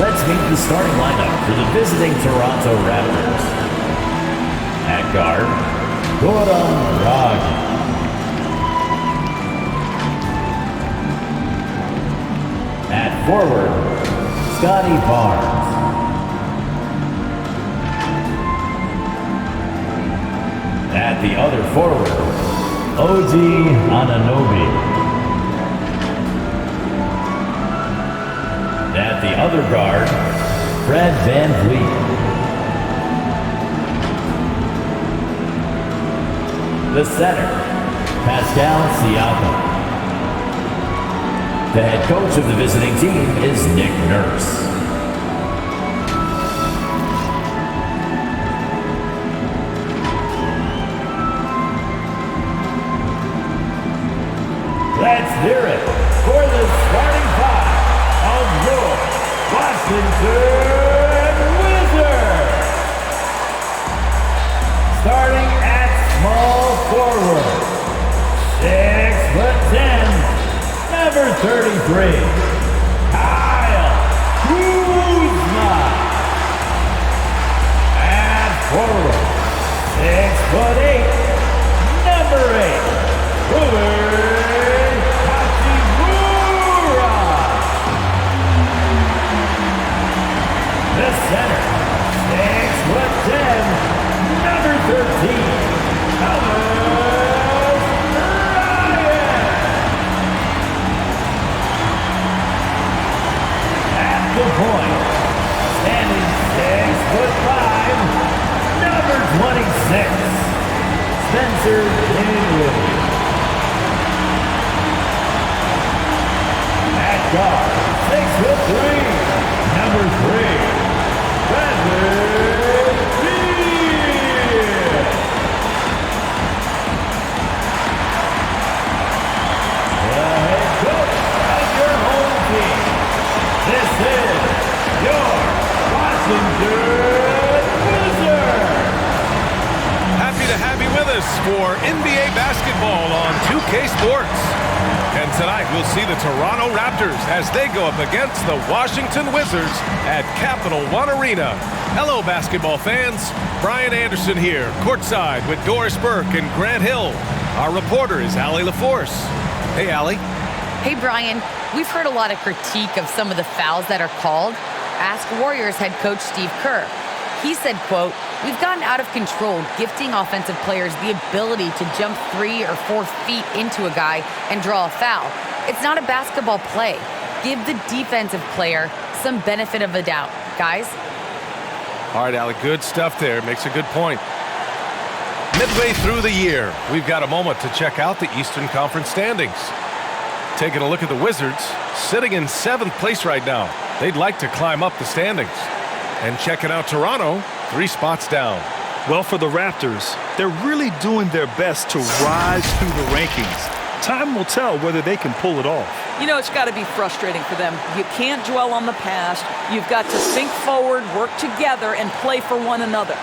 Let's meet the starting lineup for the visiting Toronto Raptors. At guard, Goran Dragic. At forward, Scotty Barnes. At the other forward, OG Anunoby. At the other guard, Fred VanVleet. The center, Pascal Siakam. The head coach of the visiting team is Nick Nurse. Let's hear it for the starting five of your Washington Wizards. Starting at small forward, 6'10", number 33, Kyle Kuzma. At forward, 6'8", number 8, Ruben Hachimura. The center, 6'10", number 13, Thomas Bryant. At the point, standing 6'5", number 26, Spencer Dinwiddie. At guard, 6'3", number 3, Bradley Beal. The head coach of your home team. This is your Washington Wizards. Happy to have you with us for NBA basketball on 2K Sports. And tonight we'll see the Toronto Raptors as they go up against the Washington Wizards at Capital One Arena. Hello, basketball fans. Brian Anderson here, courtside with Doris Burke and Grant Hill. Our reporter is Allie LaForce. Hey, Allie. Hey, Brian. We've heard a lot of critique of some of the fouls that are called. Ask Warriors head coach Steve Kerr. He said, quote, "We've gotten out of control, gifting offensive players the ability to jump 3 or 4 feet into a guy and draw a foul. It's not a basketball play. Give the defensive player some benefit of the doubt, guys." All right, Allie, good stuff there. Makes a good point. Midway through the year, we've got a moment to check out the Eastern Conference standings. Taking a look at the Wizards, sitting in 7th place right now. They'd like to climb up the standings. And checking out Toronto, 3 spots down. Well, for the Raptors, they're really doing their best to rise through the rankings. Time will tell whether they can pull it off. You know, it's got to be frustrating for them. You can't dwell on the past. You've got to think forward, work together, and play for one another.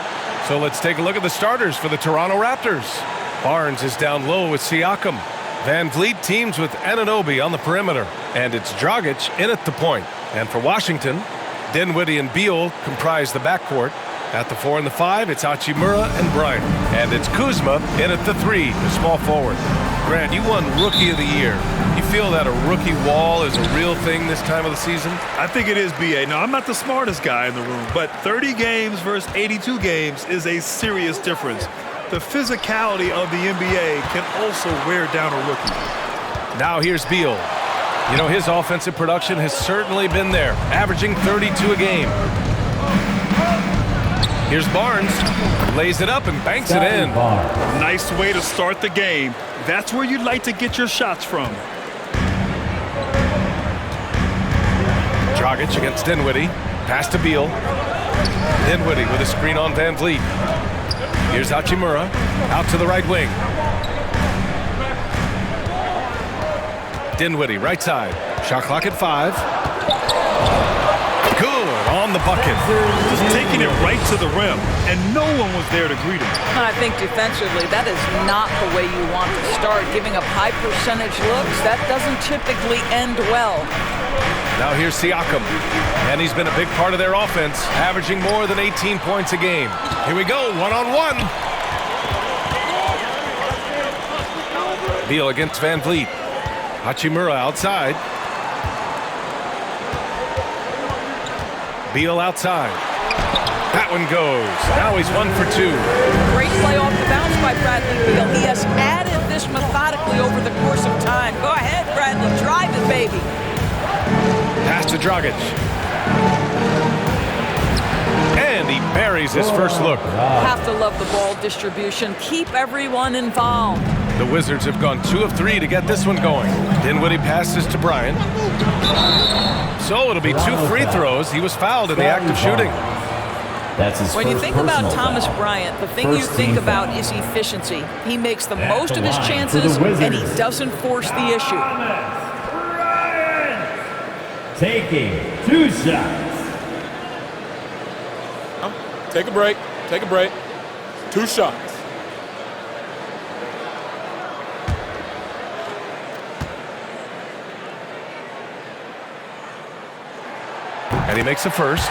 So let's take a look at the starters for the Toronto Raptors. Barnes is down low with Siakam. VanVleet teams with Anunoby on the perimeter. And it's Dragic in at the point. And for Washington, Dinwiddie and Beal comprise the backcourt. At the 4 and the 5, it's Hachimura and Bryant. And it's Kuzma in at the 3, the small forward. Grant, you won Rookie of the Year. You feel that a rookie wall is a real thing this time of the season? I think it is, B.A. Now, I'm not the smartest guy in the room, but 30 games versus 82 games is a serious difference. The physicality of the NBA can also wear down a rookie. Now here's Beal. You know, his offensive production has certainly been there, averaging 32 a game. Here's Barnes, lays it up and banks it in. Nice way to start the game. That's where you'd like to get your shots from. Dragic against Dinwiddie, pass to Beal. Dinwiddie with a screen on VanVleet. Here's Hachimura, out to the right wing. Dinwiddie, right side. Shot clock at 5. Good on the bucket. Just taking it right to the rim, and no one was there to greet him. I think defensively, that is not the way you want to start. Giving up high percentage looks, that doesn't typically end well. Now here's Siakam. And he's been a big part of their offense, averaging more than 18 points a game. Here we go, one-on-one. Beal against Van Vliet. Hachimura outside. Beal outside. That one goes. Now he's 1 for 2. Great play off the bounce by Bradley Beal. He has added this methodically over the course of time. Go ahead, Bradley. Drive it, baby. Pass to Dragic. And he buries his first look. Have to love the ball distribution. Keep everyone involved. The Wizards have gone 2 of 3 to get this one going. Dinwiddie passes to Bryant. So it'll be 2 free throws. He was fouled in the act of shooting. That's his When you think about Thomas foul. Bryant, the thing you think about is efficiency. He makes the most of his chances, and he doesn't force the issue. Taking 2 shots. Take a break. Take a break. 2 shots. And he makes the first.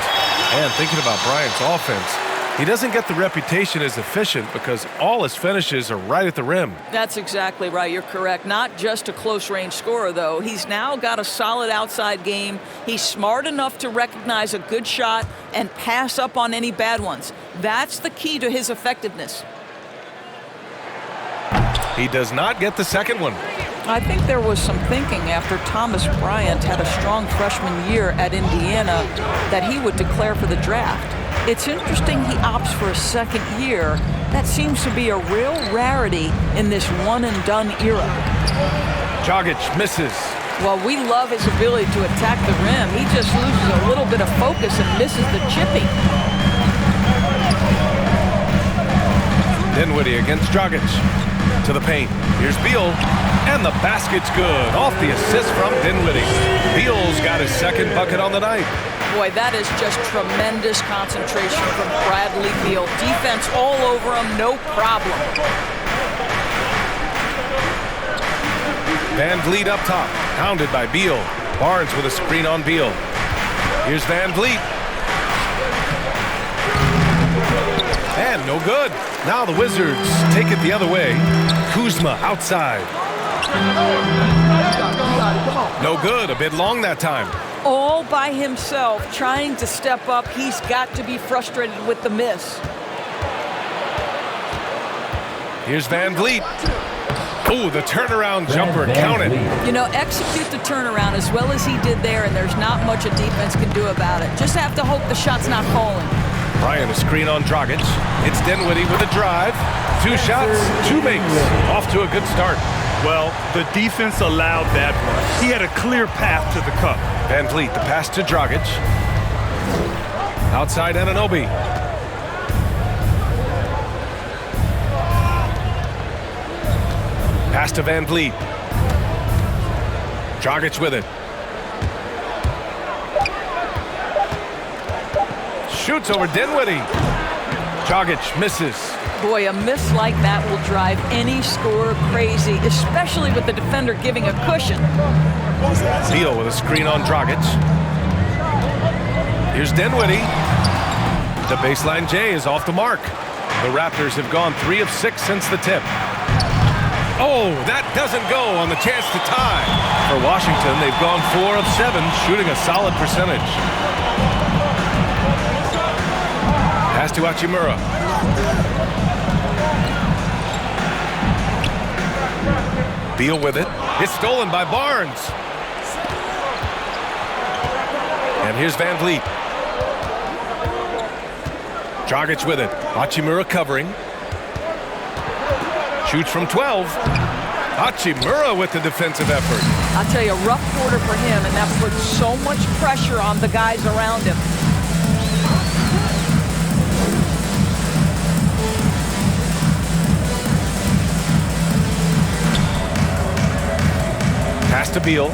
And thinking about Bryant's offense, he doesn't get the reputation as efficient because all his finishes are right at the rim. That's exactly right. You're correct. Not just a close-range scorer, though. He's now got a solid outside game. He's smart enough to recognize a good shot and pass up on any bad ones. That's the key to his effectiveness. He does not get the second one. I think there was some thinking after Thomas Bryant had a strong freshman year at Indiana that he would declare for the draft. It's interesting he opts for a second year. That seems to be a real rarity in this one-and-done era. Dragic misses. Well, we love his ability to attack the rim. He just loses a little bit of focus and misses the chipping. Dinwiddie against Dragic. To the paint. Here's Beal. And the basket's good. Off the assist from Dinwiddie. Beal's got his second bucket on the night. Boy, that is just tremendous concentration from Bradley Beal. Defense all over him, no problem. Van Vliet up top. Pounded by Beal. Barnes with a screen on Beal. Here's Van Vliet. And no good. Now the Wizards take it the other way. Kuzma outside. No good. A bit long that time. All by himself, trying to step up. He's got to be frustrated with the miss. Here's Van Vliet. Oh, the turnaround jumper counted. You know, execute the turnaround as well as he did there, and there's not much a defense can do about it. Just have to hope the shot's not falling. Bryant a screen on Dragic. It's Dinwiddie with a drive. 2 shots, 2 makes. Off to a good start. Well, the defense allowed that one. He had a clear path to the cup. Van Vliet, the pass to Dragic. Outside Anunoby. Pass to Van Vliet. Dragic with it. Shoots over Dinwiddie. Dragic misses. Boy, a miss like that will drive any scorer crazy, especially with the defender giving a cushion. Beal with a screen on Dragic. Here's Dinwiddie. The baseline J is off the mark. The Raptors have gone 3 of 6 since the tip. Oh, that doesn't go on the chance to tie. For Washington, they've gone 4 of 7, shooting a solid percentage. Pass to Hachimura. Beal with it. It's stolen by Barnes. And here's Van Vliet. Dragic with it. Hachimura covering. Shoots from 12. Hachimura with the defensive effort. I'll tell you, a rough quarter for him, and that puts so much pressure on the guys around him. Pass to Beal.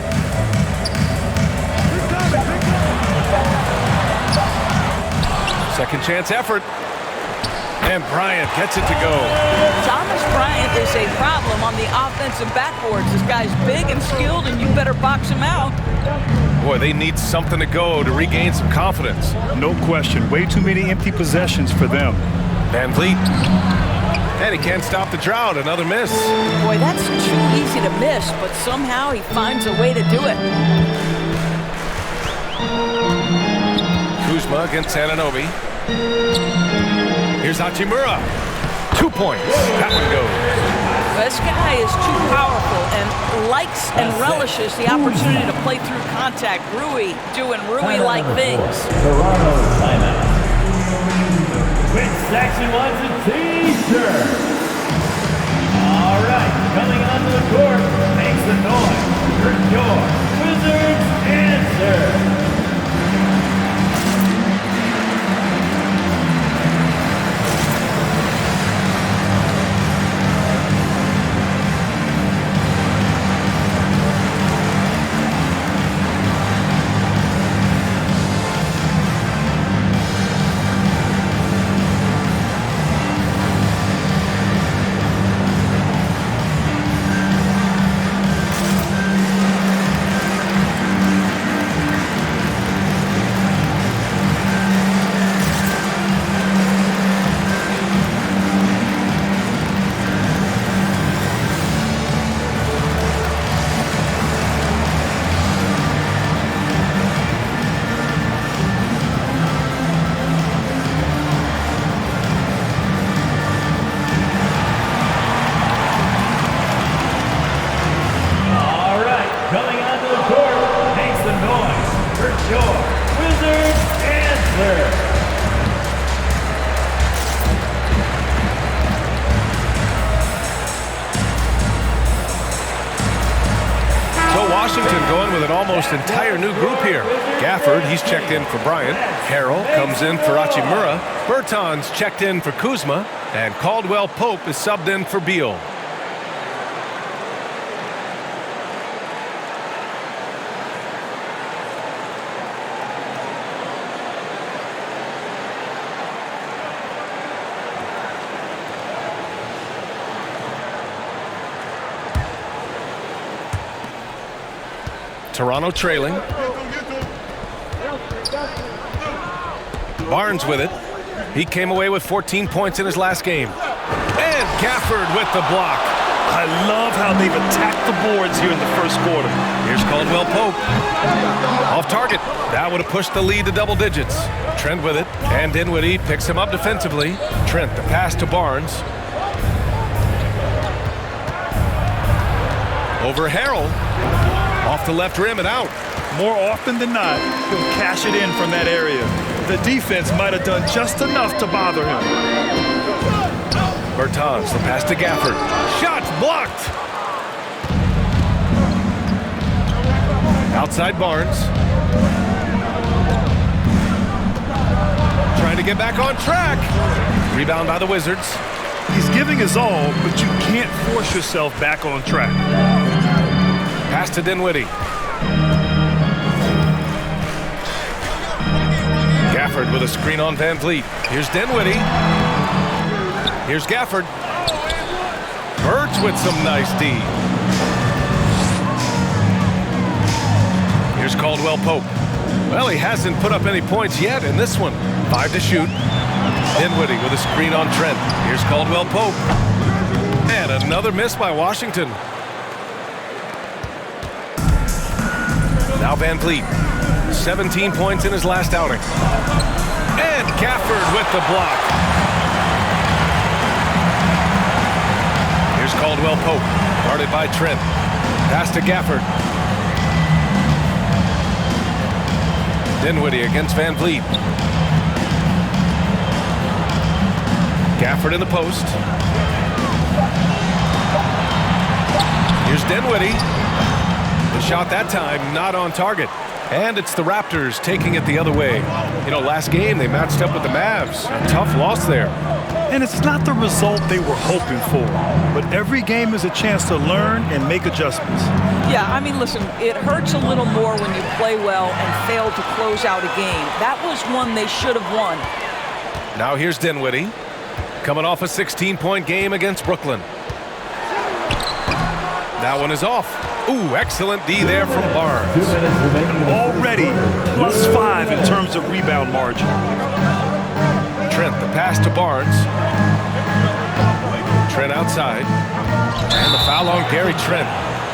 Second chance effort. And Bryant gets it to go. Thomas Bryant is a problem on the offensive backboards. This guy's big and skilled, and you better box him out. Boy, they need something to go to regain some confidence. No question. Way too many empty possessions for them. Van Vliet. And he can't stop the drought. Another miss. Boy, that's too easy to miss, but somehow he finds a way to do it. Kuzma against Anunoby. Here's Hachimura. 2 points. That one goes. This guy is too powerful and likes and relishes the opportunity to play through contact. Rui doing Rui-like things. Toronto timeout. Which section wants a t-shirt? All right, coming onto the court, makes the noise. Your Wizards answer. Washington going with an almost entire new group here. Gafford, he's checked in for Bryant. Harrell comes in for Hachimura. Bertans checked in for Kuzma. And Caldwell Pope is subbed in for Beal. Toronto trailing. Barnes with it. He came away with 14 points in his last game. And Gafford with the block. I love how they've attacked the boards here in the first quarter. Here's Caldwell Pope. Off target. That would have pushed the lead to double digits. Trent with it. And Dinwiddie picks him up defensively. Trent, the pass to Barnes. Over Harrell. Off the left rim and out. More often than not, he'll cash it in from that area. The defense might have done just enough to bother him. Bertans, the pass to Gafford. Shot blocked. Outside Barnes. Trying to get back on track. Rebound by the Wizards. He's giving his all, but you can't force yourself back on track. Pass to Dinwiddie. Gafford with a screen on Van Vliet. Here's Dinwiddie. Here's Gafford. Birds with some nice D. Here's Caldwell Pope. Well, he hasn't put up any points yet in this one. 5 to shoot. Dinwiddie with a screen on Trent. Here's Caldwell Pope. And another miss by Washington. Now Van Vliet, 17 points in his last outing. And Gafford with the block. Here's Caldwell Pope, guarded by Trent. Pass to Gafford. Dinwiddie against Van Vliet. Gafford in the post. Here's Dinwiddie. The shot that time not on target. And it's the Raptors taking it the other way. You know, last game they matched up with the Mavs. A tough loss there. And it's not the result they were hoping for. But every game is a chance to learn and make adjustments. Yeah, I mean, listen, it hurts a little more when you play well and fail to close out a game. That was one they should have won. Now here's Dinwiddie. Coming off a 16-point game against Brooklyn. That one is off. Ooh, excellent D there from Barnes. Already +5 in terms of rebound margin. Trent, the pass to Barnes. Trent outside. And the foul on Gary Trent.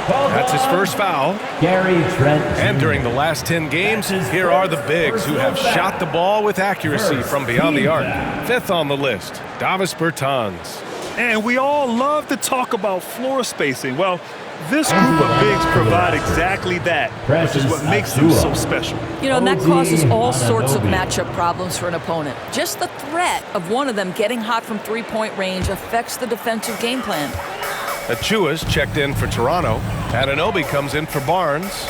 That's his first foul. Gary Trent. And during the last 10 games, here are the bigs who have shot the ball with accuracy from beyond the arc. Fifth on the list, Davis Bertans. And we all love to talk about floor spacing. Well, this group of bigs provide exactly that, which is what makes them so special. You know, and that causes all sorts of matchup problems for an opponent. Just the threat of one of them getting hot from three-point range affects the defensive game plan. Achua's checked in for Toronto. Anunoby comes in for Barnes.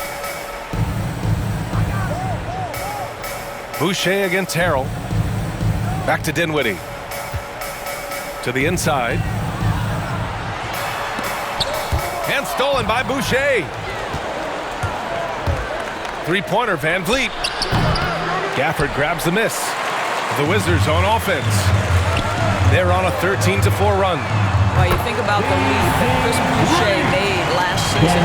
Boucher against Harrell. Back to Dinwiddie. To the inside. And stolen by Boucher. Three-pointer, Van Vliet. Gafford grabs the miss. The Wizards on offense. They're on a 13-4 run. Well, you think about the lead that Chris Boucher made last season.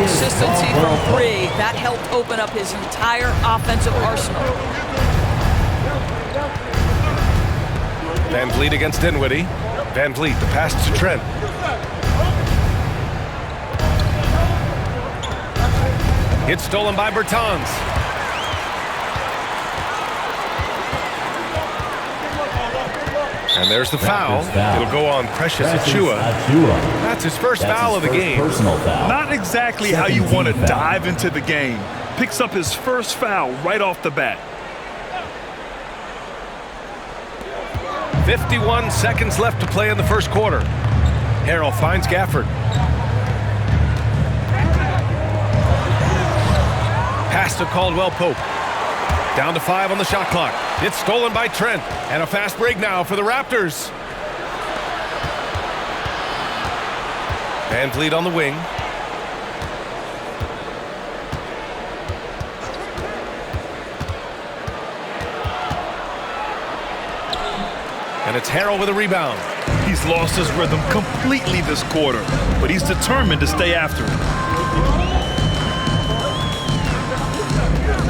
Consistency from three, that helped open up his entire offensive arsenal. Van Vliet against Dinwiddie. Van Vliet, the pass to Trent. It's stolen by Bertans. And there's the foul. It'll go on Precious Achiuwa. That's his first foul of the game. Not exactly how you want to dive into the game. Picks up his first foul right off the bat. 51 seconds left to play in the first quarter. Harrell finds Gafford. Pass to Caldwell Pope. Down to 5 on the shot clock. It's stolen by Trent. And a fast break now for the Raptors. Van Vliet on the wing. And it's Harrell with a rebound. He's lost his rhythm completely this quarter, but he's determined to stay after it.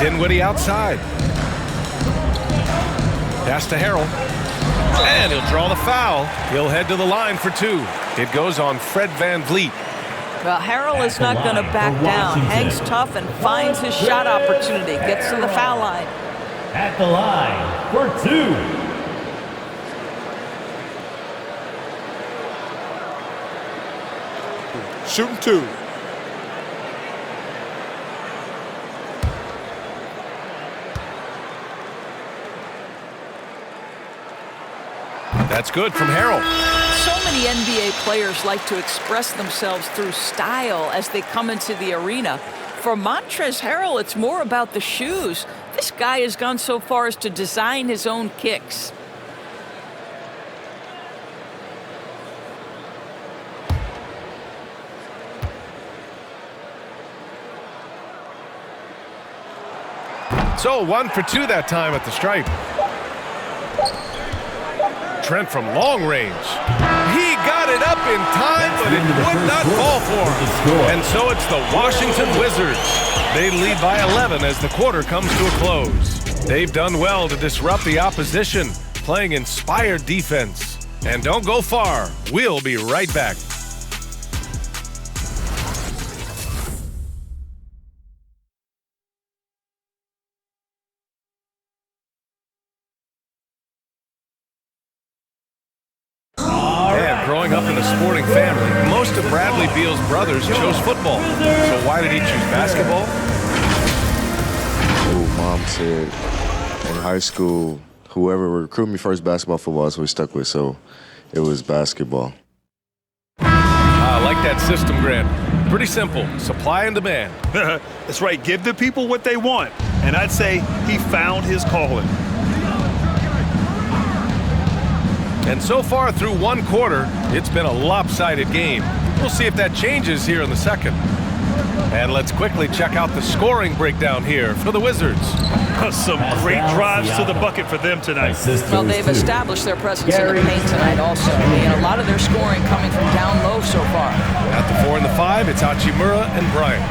Dinwiddie outside. Pass to Harrell. And he'll draw the foul. He'll head to the line for 2. It goes on Fred Van Vliet. Well, Harrell is not going to back down. Hangs tough and finds his shot opportunity. Gets to the foul line. At the line for 2. Shooting 2. That's good from Harrell. So many NBA players like to express themselves through style as they come into the arena. For Montrezl Harrell, it's more about the shoes. This guy has gone so far as to design his own kicks. So 1 for 2 that time at the stripe. Trent from long range. He got it up in time, but it would not fall for him. And so it's the Washington Wizards. They lead by 11 as the quarter comes to a close. They've done well to disrupt the opposition, playing inspired defense. And don't go far. We'll be right back. Growing up in a sporting family, most of Bradley Beal's brothers chose football. So why did he choose basketball? Oh, Mom said in high school, whoever recruited me first, basketball, football, that's what we stuck with. So it was basketball. I like that system, Grant. Pretty simple. Supply and demand. That's right. Give the people what they want. And I'd say he found his calling. And so far through one quarter, it's been a lopsided game. We'll see if that changes here in the second. And let's quickly check out the scoring breakdown here for the Wizards. Some great drives to the bucket for them tonight. Well, they've established their presence in the paint tonight also. And a lot of their scoring coming from down low so far. At the 4 and the 5, it's Hachimura and Bryant.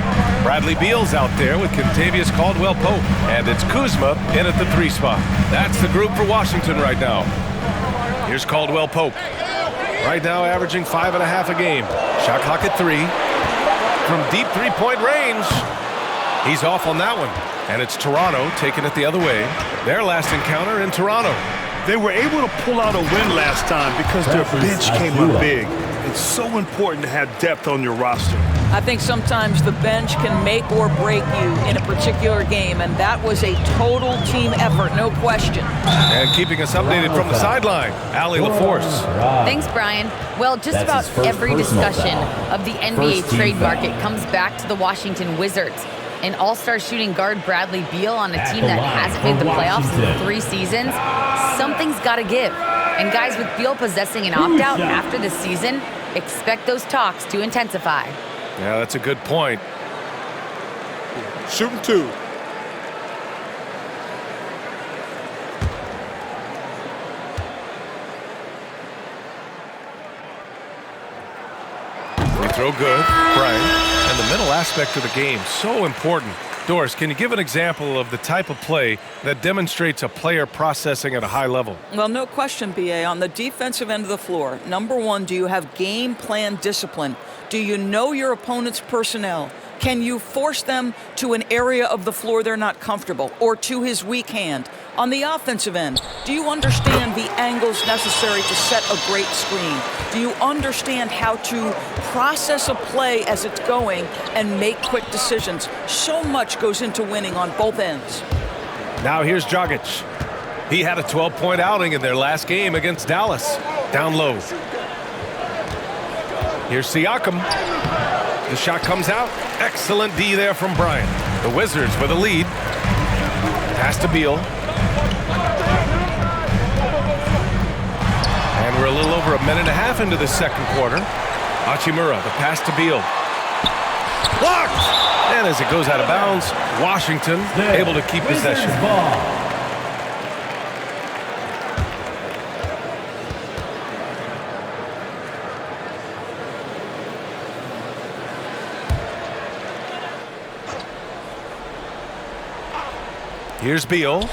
Bradley Beal's out there with Kentavious Caldwell-Pope. And it's Kuzma in at the 3 spot. That's the group for Washington right now. Here's Caldwell-Pope. Right now averaging 5.5 a game. Shot clock at 3. From deep three-point range. He's off on that one. And it's Toronto taking it the other way. Their last encounter in Toronto. They were able to pull out a win last time because their bench came up big. It's so important to have depth on your roster. I think sometimes the bench can make or break you in a particular game, and that was a total team effort, no question. And keeping us updated from the sideline, Allie LaForce. Thanks, Brian. Well, just about every discussion of the NBA trade market comes back to the Washington Wizards. An all-star shooting guard Bradley Beal on a team that hasn't made the playoffs in 3 seasons. Something's got to give. And guys, with Beal possessing an opt-out after this season, expect those talks to intensify. Yeah, that's a good point. Shooting 2. Free throw good, Bryant. And the mental aspect of the game, so important. Doris, can you give an example of the type of play that demonstrates a player processing at a high level? Well, no question, B.A. On the defensive end of the floor, number one, do you have game plan discipline? Do you know your opponent's personnel? Can you force them to an area of the floor they're not comfortable or to his weak hand? On the offensive end, do you understand the angles necessary to set a great screen? Do you understand how to process a play as it's going and make quick decisions? So much goes into winning on both ends. Now here's Dragic. He had a 12-point outing in their last game against Dallas. Down low. Here's Siakam. The shot comes out. Excellent D there from Bryant. The Wizards with a lead. Pass to Beal. And we're a little over 1.5 minutes into the second quarter. Hachimura, the pass to Beal. Blocked! And as it goes out of bounds, Washington able to keep possession. Here's Beal.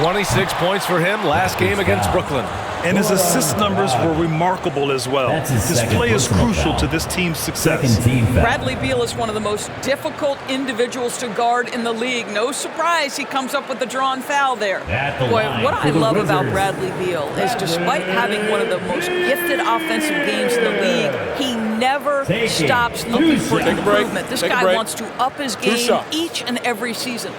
26 points for him last game against Brooklyn. And his assist numbers were remarkable as well. His play is crucial to this team's success. Bradley Beal is one of the most difficult individuals to guard in the league. No surprise he comes up with the drawn foul there. Boy, what I love about Bradley Beal is despite having one of the most gifted offensive games in the league, he never stops looking for improvement. This guy wants to up his game each and every season.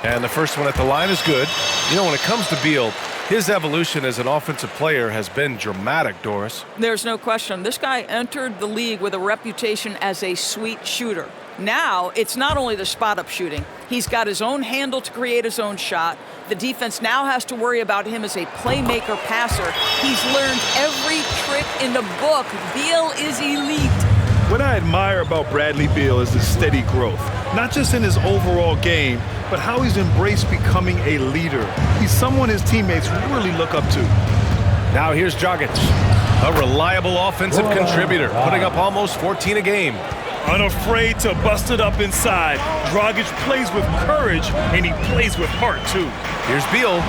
And the first one at the line is good. You know, when it comes to Beal, his evolution as an offensive player has been dramatic, Doris. There's no question. This guy entered the league with a reputation as a sweet shooter. Now, it's not only the spot-up shooting. He's got his own handle to create his own shot. The defense now has to worry about him as a playmaker passer. He's learned every trick in the book. Beal is elite. What I admire about Bradley Beal is his steady growth, not just in his overall game, but how he's embraced becoming a leader. He's someone his teammates really look up to. Now here's Dragic, a reliable offensive contributor, putting up almost 14 a game. Unafraid to bust it up inside. Dragic plays with courage, and he plays with heart, too. Here's Beal.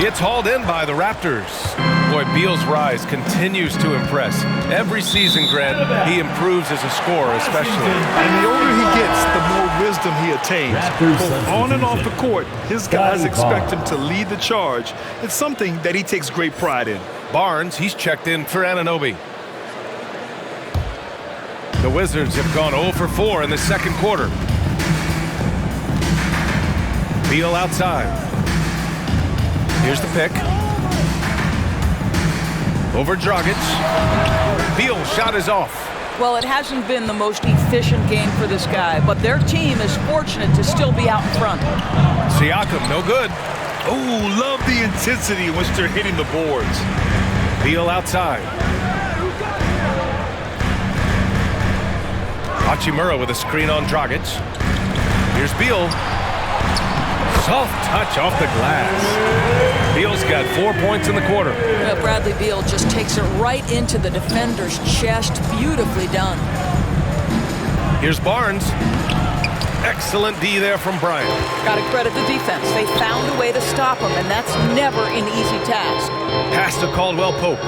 It's hauled in by the Raptors. Boy, Beal's rise continues to impress. Every season, Grant, he improves as a scorer, especially. And the older he gets, the more wisdom he attains. Both on and off the court, his guys expect him to lead the charge. It's something that he takes great pride in. Barnes, he's checked in for Anunoby. The Wizards have gone 0 for 4 in the second quarter. Beal outside. Here's the pick. Over Dragic. Beal shot is off. Well, it hasn't been the most efficient game for this guy, but their team is fortunate to still be out in front. Siakam, no good. Oh, love the intensity in which they're hitting the boards. Beal outside. Hachimura with a screen on Dragic. Here's Beal. Soft touch off the glass. Beal's got 4 points in the quarter. Bradley Beal just takes it right into the defender's chest. Beautifully done. Here's Barnes. Excellent D there from Bryant. Got to credit the defense. They found a way to stop him, and that's never an easy task. Pass to Caldwell Pope.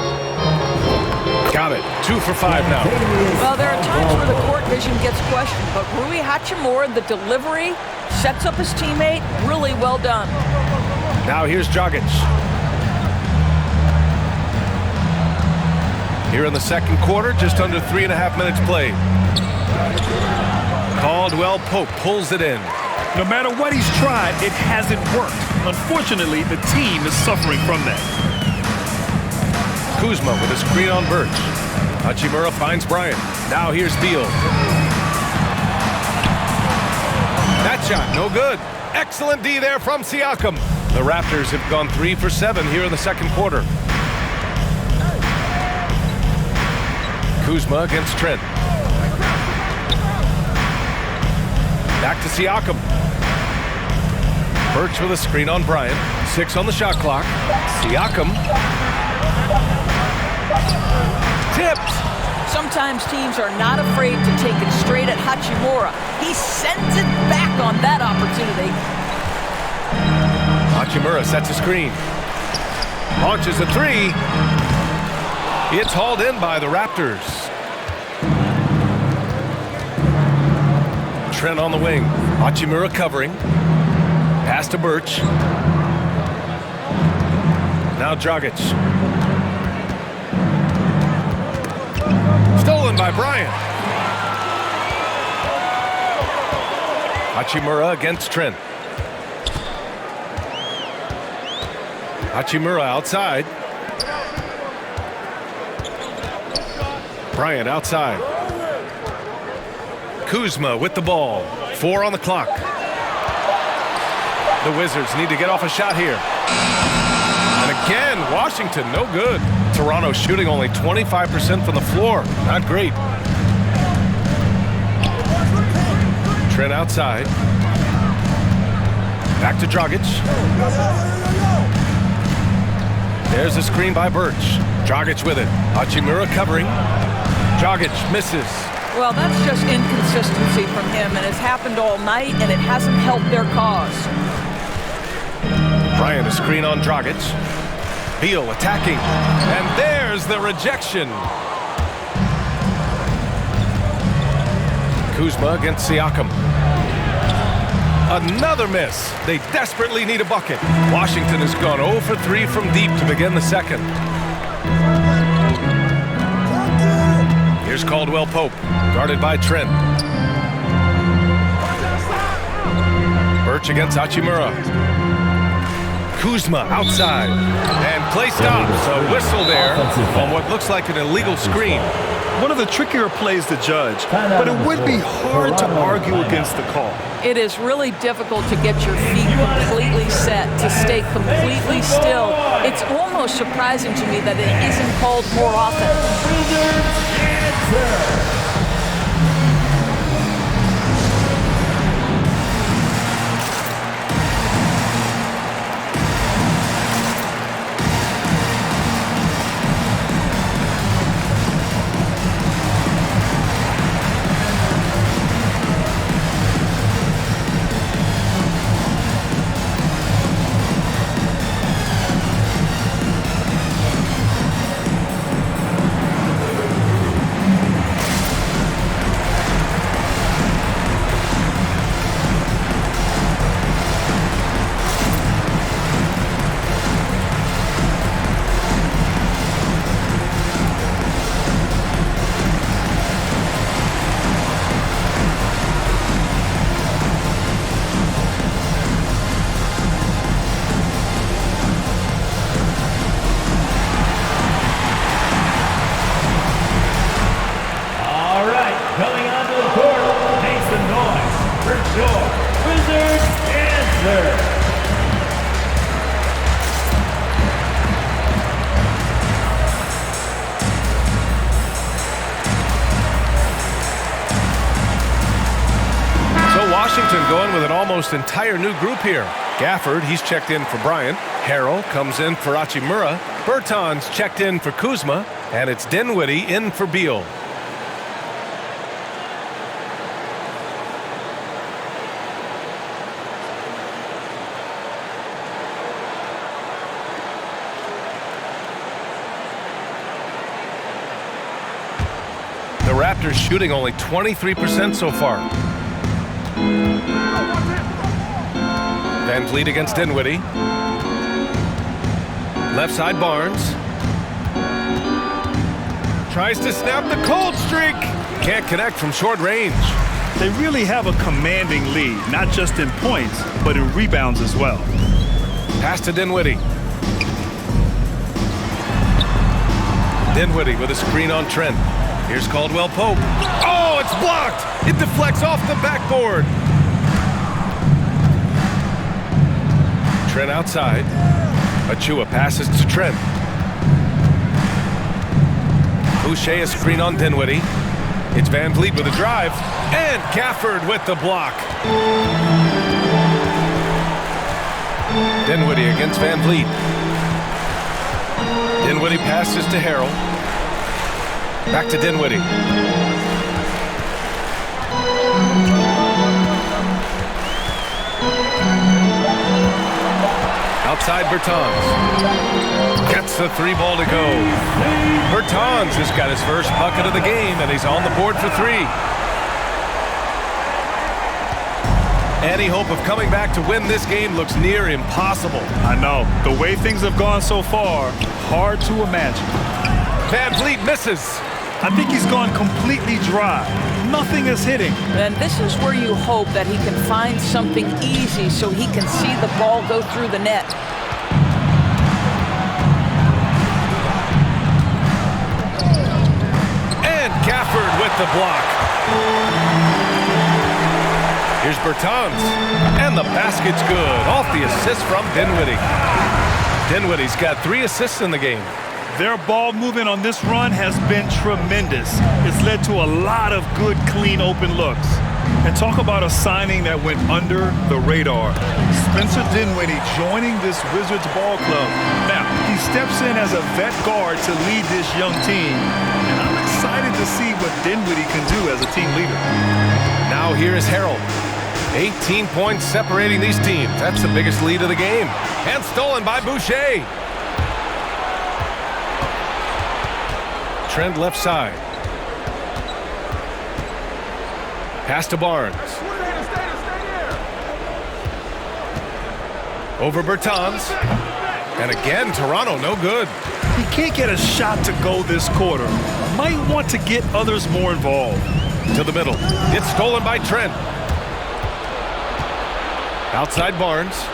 Got it. 2 for 5 now. Well, there are times where the court vision gets questioned, but Rui Hachimura, the delivery, sets up his teammate. Really well done. Now here's Dragic. Here in the second quarter, just under 3.5 minutes played. Caldwell Pope pulls it in. No matter what he's tried, it hasn't worked. Unfortunately, the team is suffering from that. Kuzma with a screen on Birch. Hachimura finds Bryant. Now here's Beal. That shot, no good. Excellent D there from Siakam. The Raptors have gone 3 for 7 here in the second quarter. Kuzma against Trent. Back to Siakam. Birch with a screen on Bryant. 6 on the shot clock. Siakam. Tipped. Sometimes teams are not afraid to take it straight at Hachimura. He sends it back on that opportunity. Hachimura sets a screen. Launches a 3. It's hauled in by the Raptors. Trent on the wing. Hachimura covering. Pass to Birch. Now Dragic. Stolen by Bryant. Hachimura against Trent. Hachimura outside. Bryant outside. Kuzma with the ball. 4 on the clock. The Wizards need to get off a shot here. And again, Washington, no good. Toronto shooting only 25% from the floor. Not great. Trent outside. Back to Dragic. There's a screen by Birch. Dragic with it. Hachimura covering. Dragic misses. Well, that's just inconsistency from him, and it's happened all night, and it hasn't helped their cause. Bryant a screen on Dragic. Beal attacking. And there's the rejection. Kuzma against Siakam. Another miss. They desperately need a bucket. Washington has gone 0 for 3 from deep to begin the second. Here's Caldwell Pope, guarded by Trent. Birch against Hachimura. Kuzma outside. And play stops. A whistle there on what looks like an illegal screen. One of the trickier plays to judge, but it would be hard to argue against the call. It is really difficult to get your feet completely set, to stay completely still. It's almost surprising to me that it isn't called more often. Houston going with an almost entire new group here. Gafford, he's checked in for Bryant. Harrell comes in for Hachimura. Bertans checked in for Kuzma. And it's Dinwiddie in for Beal. The Raptors shooting only 23% so far. Van Vliet against Dinwiddie. Left side Barnes. Tries to snap the cold streak. Can't connect from short range. They really have a commanding lead, not just in points, but in rebounds as well. Pass to Dinwiddie. Dinwiddie with a screen on Trent. Here's Caldwell Pope. Oh, it's blocked. It deflects off the backboard. Trent outside. Achua passes to Trent. Boucher a screen on Dinwiddie. It's Van Vliet with a drive. And Gafford with the block. Dinwiddie against Van Vliet. Dinwiddie passes to Harrell. Back to Dinwiddie. Outside Bertans. Gets the three ball to go. Bertans has got his first bucket of the game, and he's on the board for three. Any hope of coming back to win this game looks near impossible. I know. The way things have gone so far, hard to imagine. Van Vliet misses. I think he's gone completely dry. Nothing is hitting. And this is where you hope that he can find something easy so he can see the ball go through the net. And Gafford with the block. Here's Bertans. And the basket's good. Off the assist from Dinwiddie. Dinwiddie's got 3 assists in the game. Their ball movement on this run has been tremendous. It's led to a lot of good, clean, open looks. And talk about a signing that went under the radar. Spencer Dinwiddie joining this Wizards ball club. Now, he steps in as a vet guard to lead this young team. And I'm excited to see what Dinwiddie can do as a team leader. Now here is Harrell. 18 points separating these teams. That's the biggest lead of the game. And stolen by Boucher. Trent left side. Pass to Barnes. Over Bertans. And again, Toronto no good. He can't get a shot to go this quarter. Might want to get others more involved. To the middle. It's stolen by Trent. Outside Barnes.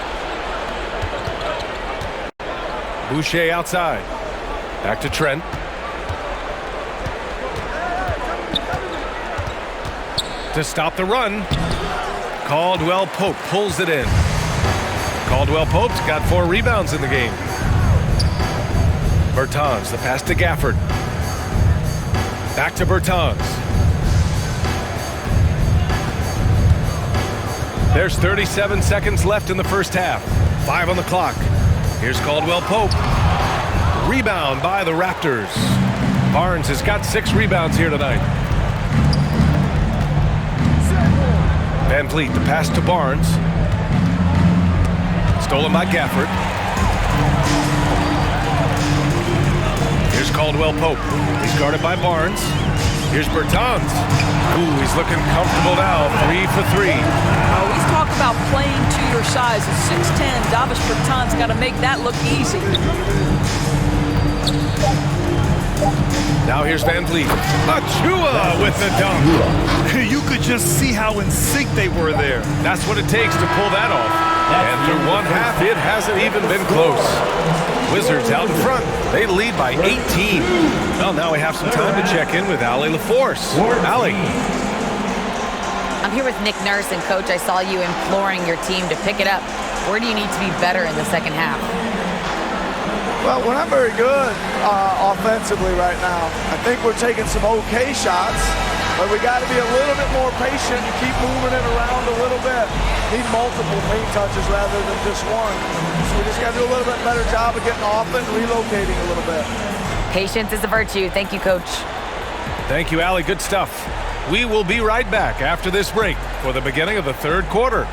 Boucher outside. Back to Trent. To stop the run. Caldwell Pope pulls it in. Caldwell Pope's got 4 rebounds in the game. Bertans, the pass to Gafford. Back to Bertans. There's 37 seconds left in the first half. 5 on the clock. Here's Caldwell Pope. Rebound by the Raptors. Barnes has got 6 rebounds here tonight. Van Vliet, the pass to Barnes. Stolen by Gafford. Here's Caldwell Pope. He's guarded by Barnes. Here's Bertans. Ooh, he's looking comfortable now. 3 for 3. We talk about playing to your size. At 6'10", Davis Bertans got to make that look easy. Now here's Van Vliet. Achua with the dunk. You could just see how in sync they were there. That's what it takes to pull that off. And through one half, it hasn't even been close. Wizards out in front. They lead by 18. Well, now we have some time to check in with Allie LaForce. Allie. I'm here with Nick Nurse, and Coach, I saw you imploring your team to pick it up. Where do you need to be better in the second half? Well, we're not very good offensively right now. I think we're taking some okay shots, But we got to be a little bit more patient and keep moving it around a little bit. Need multiple paint touches rather than just one. So we just got to do a little bit better job of getting off it and relocating a little bit. Patience is a virtue. Thank you, Coach. Thank you, Allie. Good stuff. We will be right back after this break for the beginning of the third quarter.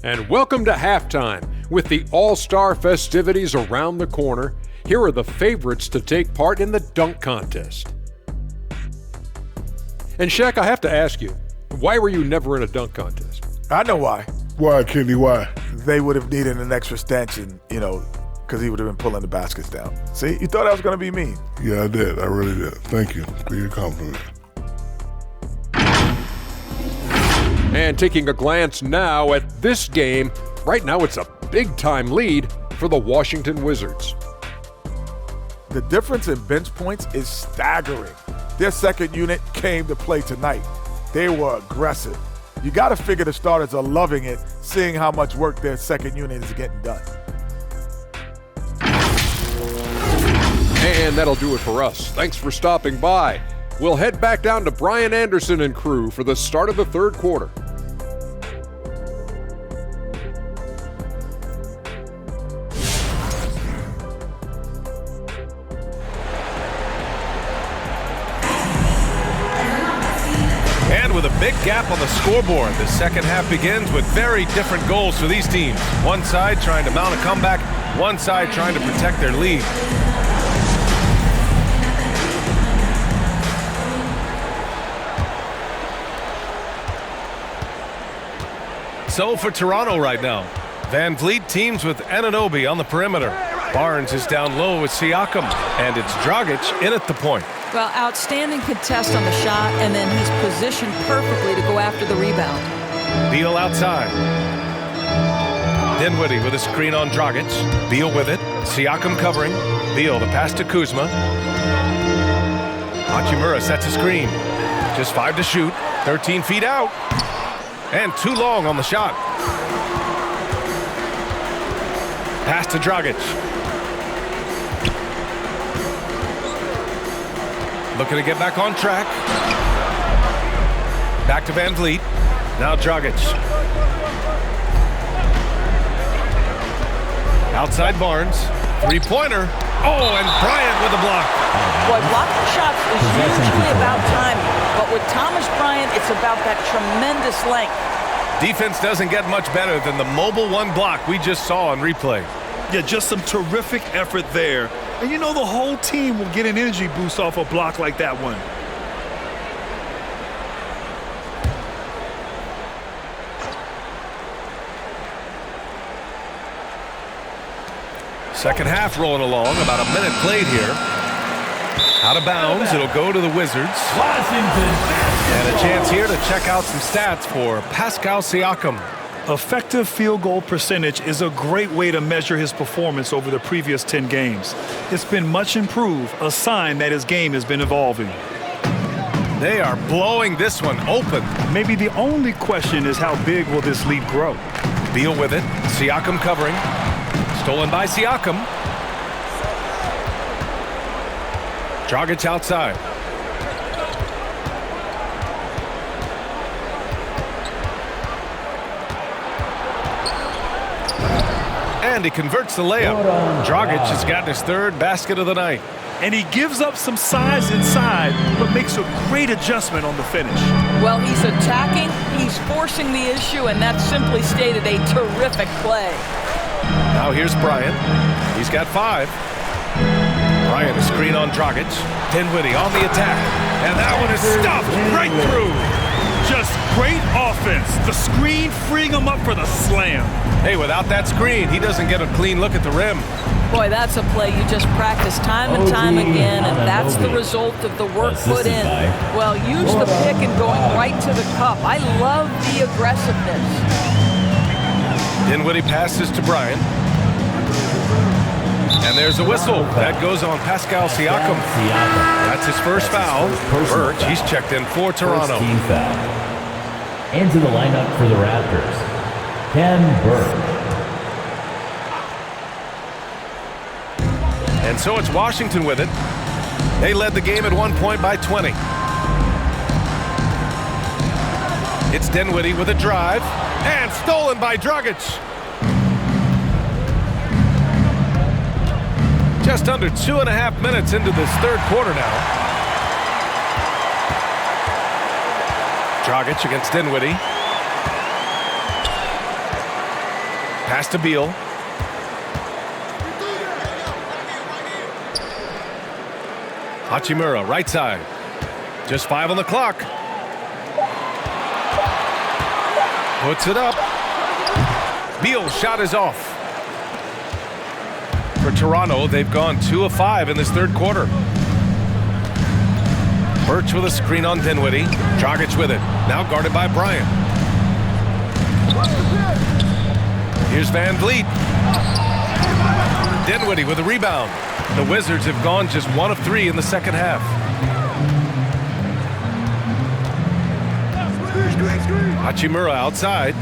And welcome to halftime. With the All-Star festivities around the corner, here are the favorites to take part in the dunk contest. And Shaq, I have to ask you, why were you never in a dunk contest? I know why. Why, Kenny, why? They would have needed an extra stanchion, because he would have been pulling the baskets down. See, you thought I was going to be mean. Yeah, I did. I really did. Thank you for your compliment. And taking a glance now at this game, right now it's a big-time lead for the Washington Wizards. The difference in bench points is staggering. Their second unit came to play tonight. They were aggressive. You got to figure the starters are loving it, seeing how much work their second unit is getting done. And that'll do it for us. Thanks for stopping by. We'll head back down to Brian Anderson and crew for the start of the third quarter. And with a big gap on the scoreboard, the second half begins with very different goals for these teams. One side trying to mount a comeback, one side trying to protect their lead. So for Toronto right now, Van Vliet teams with Anunoby on the perimeter. Barnes is down low with Siakam, and it's Dragic in at the point. Well, outstanding contest on the shot, and then he's positioned perfectly to go after the rebound. Beal outside. Dinwiddie with a screen on Dragic. Beal with it. Siakam covering. Beal the pass to Kuzma. Hachimura sets a screen. Just 5 to shoot. 13 feet out. And too long on the shot. Pass to Dragic. Looking to get back on track. Back to Van Vliet. Now Dragic. Outside Barnes. Three-pointer. Oh, and Bryant with a block. Boy, blocking shots is usually about timing, but with Thomas Bryant, it's about that tremendous length. Defense doesn't get much better than the mobile one block we just saw on replay. Yeah, just some terrific effort there. And the whole team will get an energy boost off a block like that one. Second half rolling along, about a minute played here. Out of bounds, it'll go to the Wizards. And a chance here to check out some stats for Pascal Siakam. Effective field goal percentage is a great way to measure his performance over the previous 10 games. It's been much improved, a sign that his game has been evolving. They are blowing this one open. Maybe the only question is how big will this lead grow? Beal with it. Siakam covering. Stolen by Siakam. Dragic outside. And he converts the layup. Dragic has gotten his third basket of the night. And he gives up some size inside, but makes a great adjustment on the finish. Well, he's attacking, he's forcing the issue, and that's simply stated a terrific play. Now here's Bryant. He's got 5. Bryant a screen on Dragic. Dinwiddie on the attack. And that one is stuffed right through. Just great offense. The screen freeing him up for the slam. Hey, without that screen, he doesn't get a clean look at the rim. Boy, that's a play you just practice time and time again, and that's the result of the work put in. Well, use the pick and going right to the cup. I love the aggressiveness. Dinwiddie passes to Bryant. And there's a whistle. That goes on Pascal Siakam. That's his first foul. Birch, he's checked in for Toronto. Team foul. Into the lineup for the Raptors, Ken Birch. And so it's Washington with it. They led the game at one point by 20. It's Dinwiddie with a drive, and stolen by Dragic. Just under 2.5 minutes into this third quarter now. Dragic against Dinwiddie. Pass to Beal. Hachimura, right side. Just 5 on the clock. Puts it up. Beal's shot is off. For Toronto, they've gone 2 of 5 in this third quarter. Birch with a screen on Dinwiddie. Dragic with it. Now guarded by Bryant. Here's Van Vliet. Dinwiddie with a rebound. The Wizards have gone just 1 of 3 in the second half. Hachimura outside.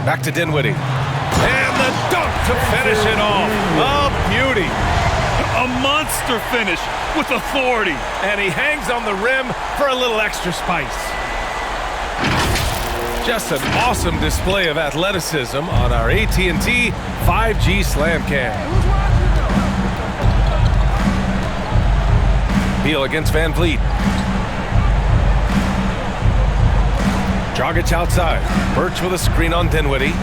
Back to Dinwiddie. And the dunk to finish it off. A beauty. A monster finish with authority. And he hangs on the rim for a little extra spice. Just an awesome display of athleticism on our AT&T 5G Slam Cam. Beal against Van Vliet. Dragic outside. Birch with a screen on Dinwiddie.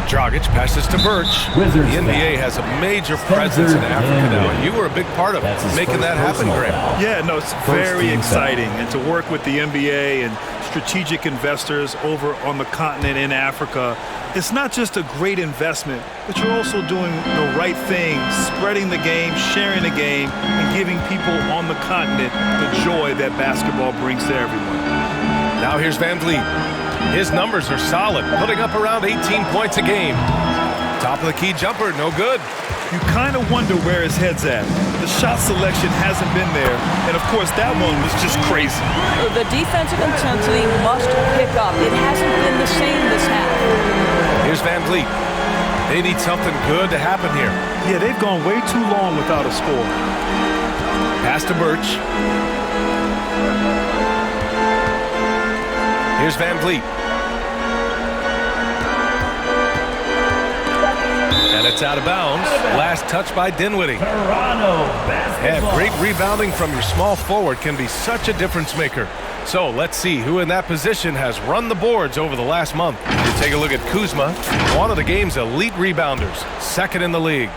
Dragic passes to Birch. Wizards the NBA has a major presence in Africa now, and you were a big part of making that happen, Graham. Yeah, no, it's very exciting. And to work with the NBA and strategic investors over on the continent in Africa, it's not just a great investment, but you're also doing the right thing, spreading the game, sharing the game, and giving people on the continent the joy that basketball brings to everyone. Now here's Van Vliet. His numbers are solid, putting up around 18 points a game. Top of the key jumper, no good. You kind of wonder where his head's at. The shot selection hasn't been there, and of course that one was just crazy. The defensive intensity must pick up. It hasn't been the same this half. Here's Van Vliet. They need something good to happen here. Yeah, they've gone way too long without a score. Pass to Birch. Here's Van Vliet. And it's out of bounds. Last touch by Dinwiddie. Toronto basketball. Yeah, great rebounding from your small forward can be such a difference maker. So let's see who in that position has run the boards over the last month. You take a look at Kuzma, one of the game's elite rebounders, second in the league.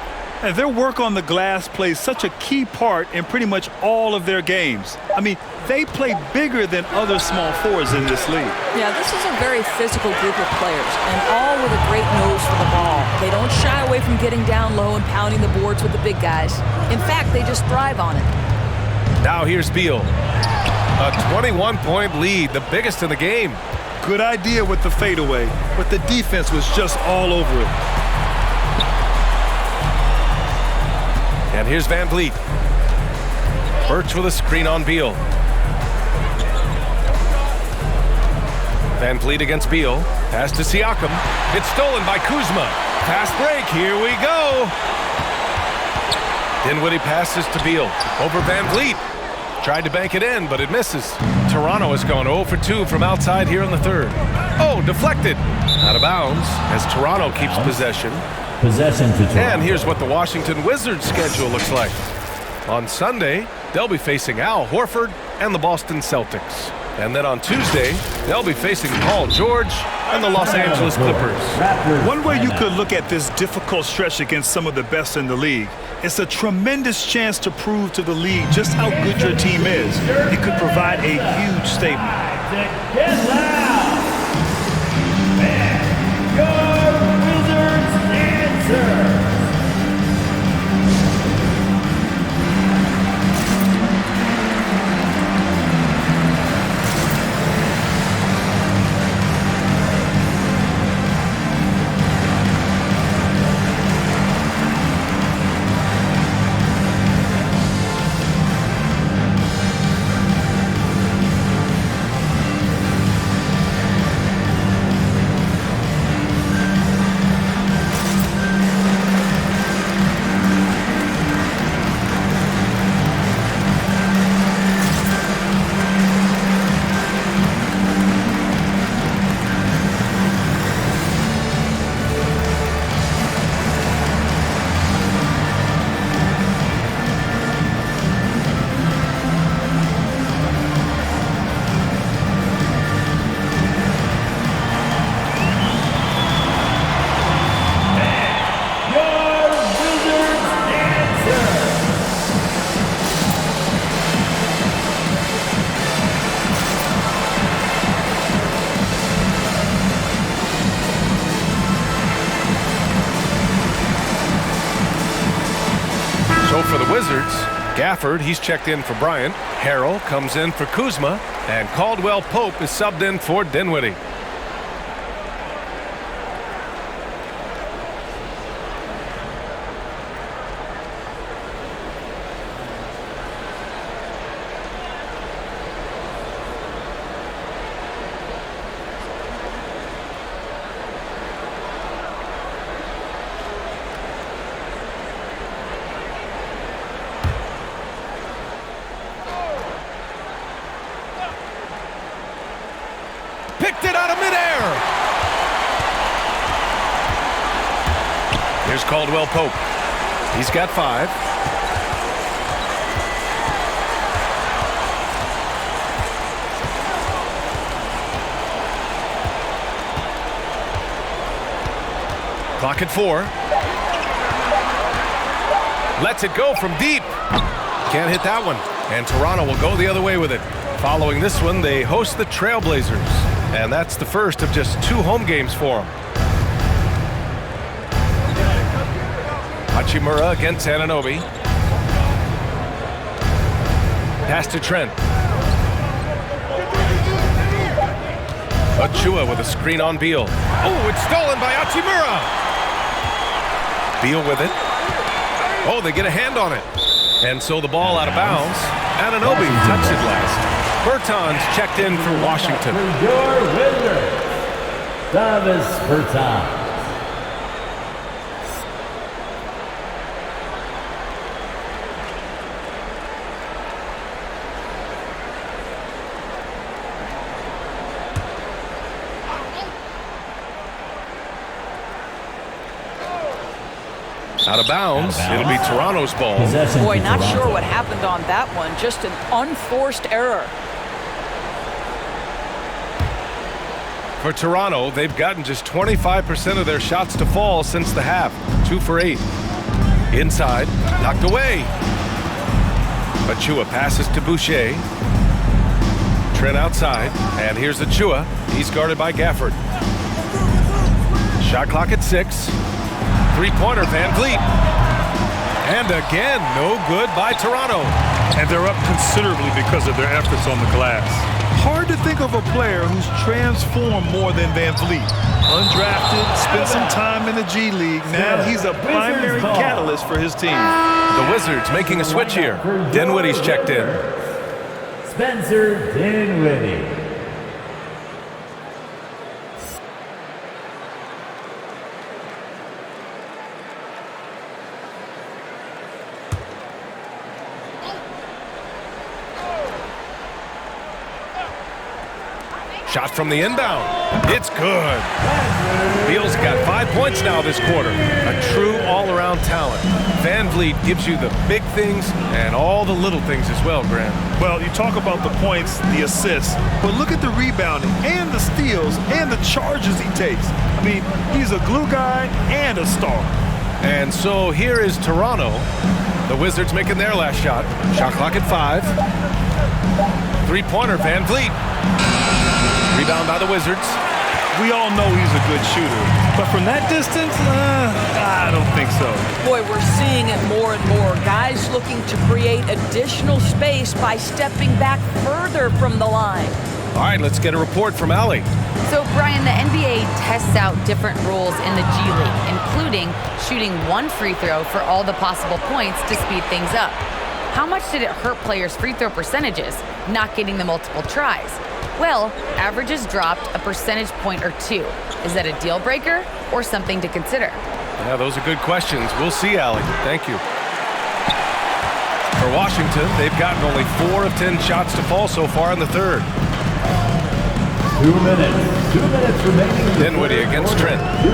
And their work on the glass plays such a key part in pretty much all of their games. I mean, they play bigger than other small forwards in this league. Yeah, this is a very physical group of players, and all with a great nose for the ball. They don't shy away from getting down low and pounding the boards with the big guys. In fact, they just thrive on it. Now here's Beal. A 21-point lead, the biggest in the game. Good idea with the fadeaway, but the defense was just all over it. And here's Van Vliet. Birch with a screen on Beal. Van Vliet against Beal. Pass to Siakam. It's stolen by Kuzma. Fast break. Here we go. Dinwiddie passes to Beal. Over Van Vliet. Tried to bank it in, but it misses. Toronto has gone 0 for 2 from outside here in the third. Oh, deflected. Out of bounds as Toronto keeps possession. Possession to Toronto. And here's what the Washington Wizards schedule looks like. On Sunday, they'll be facing Al Horford and the Boston Celtics. And then on Tuesday, they'll be facing Paul George and the Los Angeles Clippers. One way you could look at this difficult stretch against some of the best in the league, it's a tremendous chance to prove to the league just how good your team is. It could provide a huge statement. Get loud! And your Wizards answer. for the Wizards. Gafford, he's checked in for Bryant. Harrell comes in for Kuzma. And Caldwell Pope is subbed in for Dinwiddie. Picked it out of midair. Here's Caldwell Pope. He's got 5. Clock at 4. Lets it go from deep. Can't hit that one. And Toronto will go the other way with it. Following this one, they host the Trailblazers. And that's the first of just 2 home games for them. Hachimura against Anunoby. Pass to Trent. Achua with a screen on Beal. Oh, it's stolen by Hachimura. Beal with it. Oh, they get a hand on it. And so the ball out of bounds. Anunoby touched it last. Bertans checked in for Washington. Your winner, Davis Bertans. Out of bounds. It'll be Toronto's ball. Boy, not sure what happened on that one. Just an unforced error. For Toronto, they've gotten just 25% of their shots to fall since the half. 2 for 8. Inside, knocked away. Achua passes to Boucher. Trent outside, and here's Achua. He's guarded by Gafford. Shot clock at 6. Three-pointer, Van Vliet. And again, no good by Toronto. And they're up considerably because of their efforts on the glass. Hard to think of a player who's transformed more than Van Vliet. Undrafted, spent some time in the G League. Now he's a primary catalyst for his team. The Wizards making a switch here. Dinwiddie's checked in. Spencer Dinwiddie. Shot from the inbound. It's good. Beal's got 5 points now this quarter. A true all-around talent. Van Vliet gives you the big things and all the little things as well, Grant. Well, you talk about the points, the assists, but look at the rebounding and the steals and the charges he takes. I mean, he's a glue guy and a star. And so here is Toronto. The Wizards making their last shot. Shot clock at 5. Three-pointer, Van Vliet. Rebound by the Wizards. We all know he's a good shooter, but from that distance, I don't think so. Boy, we're seeing it more and more. Guys looking to create additional space by stepping back further from the line. All right, let's get a report from Allie. So, Brian, the NBA tests out different rules in the G League, including shooting 1 free throw for all the possible points to speed things up. How much did it hurt players' free throw percentages, not getting the multiple tries? Well, averages dropped a percentage point or 2. Is that a deal breaker or something to consider? Yeah, those are good questions. We'll see, Allie. Thank you. For Washington, they've gotten only 4 of 10 shots to fall so far in the third. 2 minutes. 2 minutes remaining. Dinwiddie against Trent. 2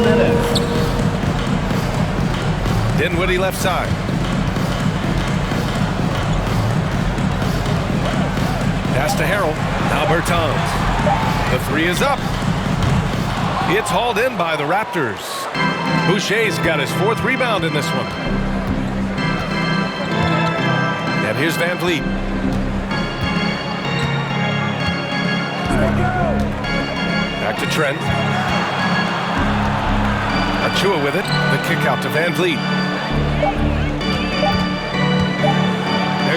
minutes. Dinwiddie left side. Pass to Harrell. Now Bertans. The 3 is up. It's hauled in by the Raptors. Boucher's got his 4th rebound in this one. And here's Van Vliet. Back to Trent. Achua with it. The kick out to Van Vliet.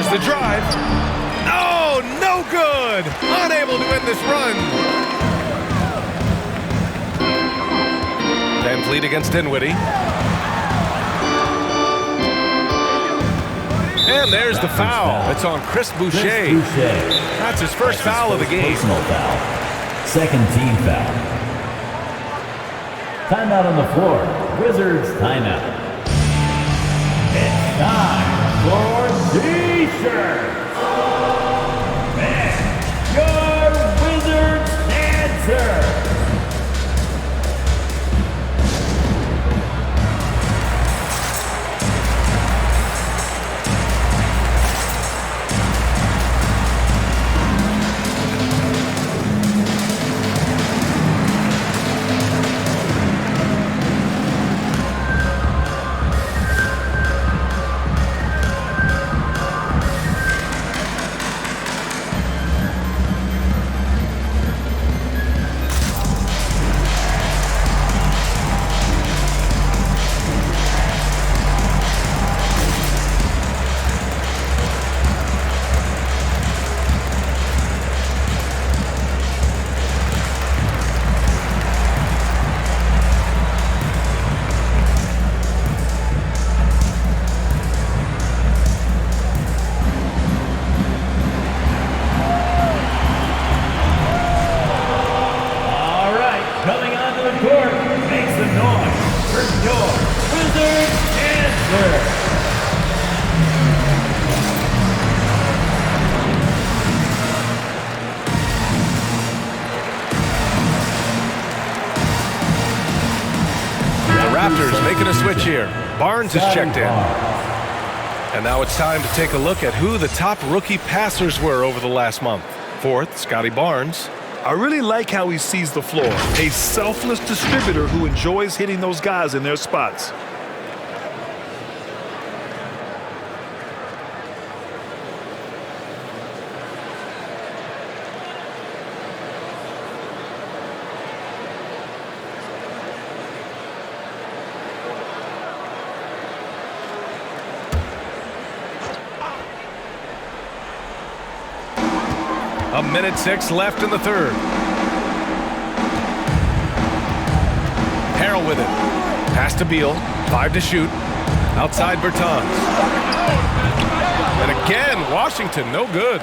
Here's the drive. Oh, no good. Unable to end this run. Van Vliet against Dinwiddie. And there's the foul. It's on Chris Boucher. That's his first foul of the game. Personal foul. Second team foul. Timeout on the floor. Wizards timeout. It's time for T-shirts. And your Wizards answer. Raptors making a switch here. Barnes is checked in. And now it's time to take a look at who the top rookie passers were over the last month. Fourth, Scotty Barnes. I really like how he sees the floor. A selfless distributor who enjoys hitting those guys in their spots. A minute 6 left in the third. Harrell with it. Pass to Beal. 5 to shoot. Outside Bertans. And again, Washington, no good.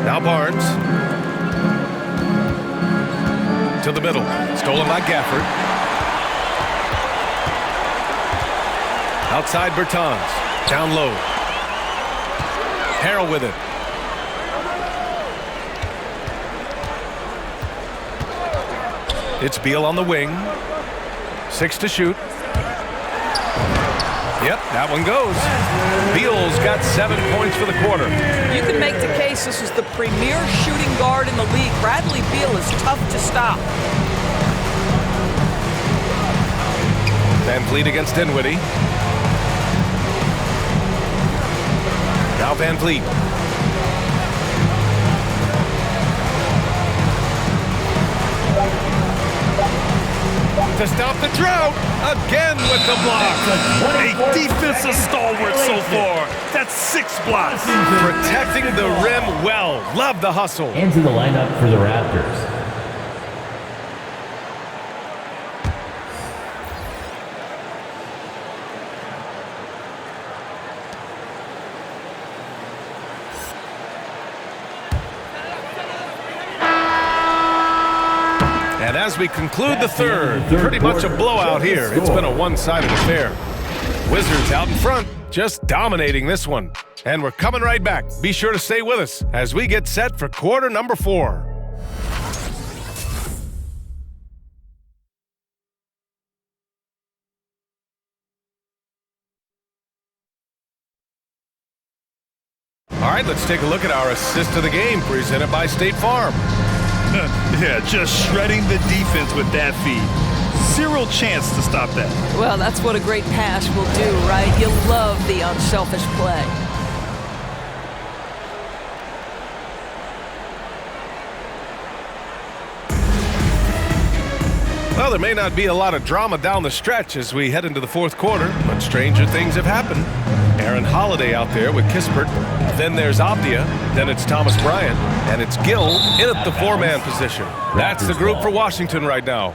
Now Barnes. To the middle. Stolen by Gafford. Outside Bertans. Down low. Harrell with it. It's Beal on the wing. 6 to shoot. Yep, that one goes. Beal's got 7 points for the quarter. You can make the case this is the premier shooting guard in the league. Bradley Beal is tough to stop. Van Vliet against Dinwiddie. Now Van Vliet. To stop the drought, again with the block. A defensive stalwart so far. That's 6 blocks. Protecting the rim well. Love the hustle. Into the lineup for the Raptors. And as we conclude the third, pretty much a blowout here. It's been a one-sided affair. Wizards out in front, just dominating this one. And we're coming right back. Be sure to stay with us as we get set for quarter number 4. All right, let's take a look at our assist of the game presented by State Farm. Yeah, just shredding the defense with that feed. Zero chance to stop that. Well, that's what a great pass will do, right? You love the unselfish play. Well, there may not be a lot of drama down the stretch as we head into the fourth quarter, but stranger things have happened. Aaron Holiday out there with Kispert. Then there's Abdia. Then it's Thomas Bryant. And it's Gill in at the four-man position. That's the group for Washington right now.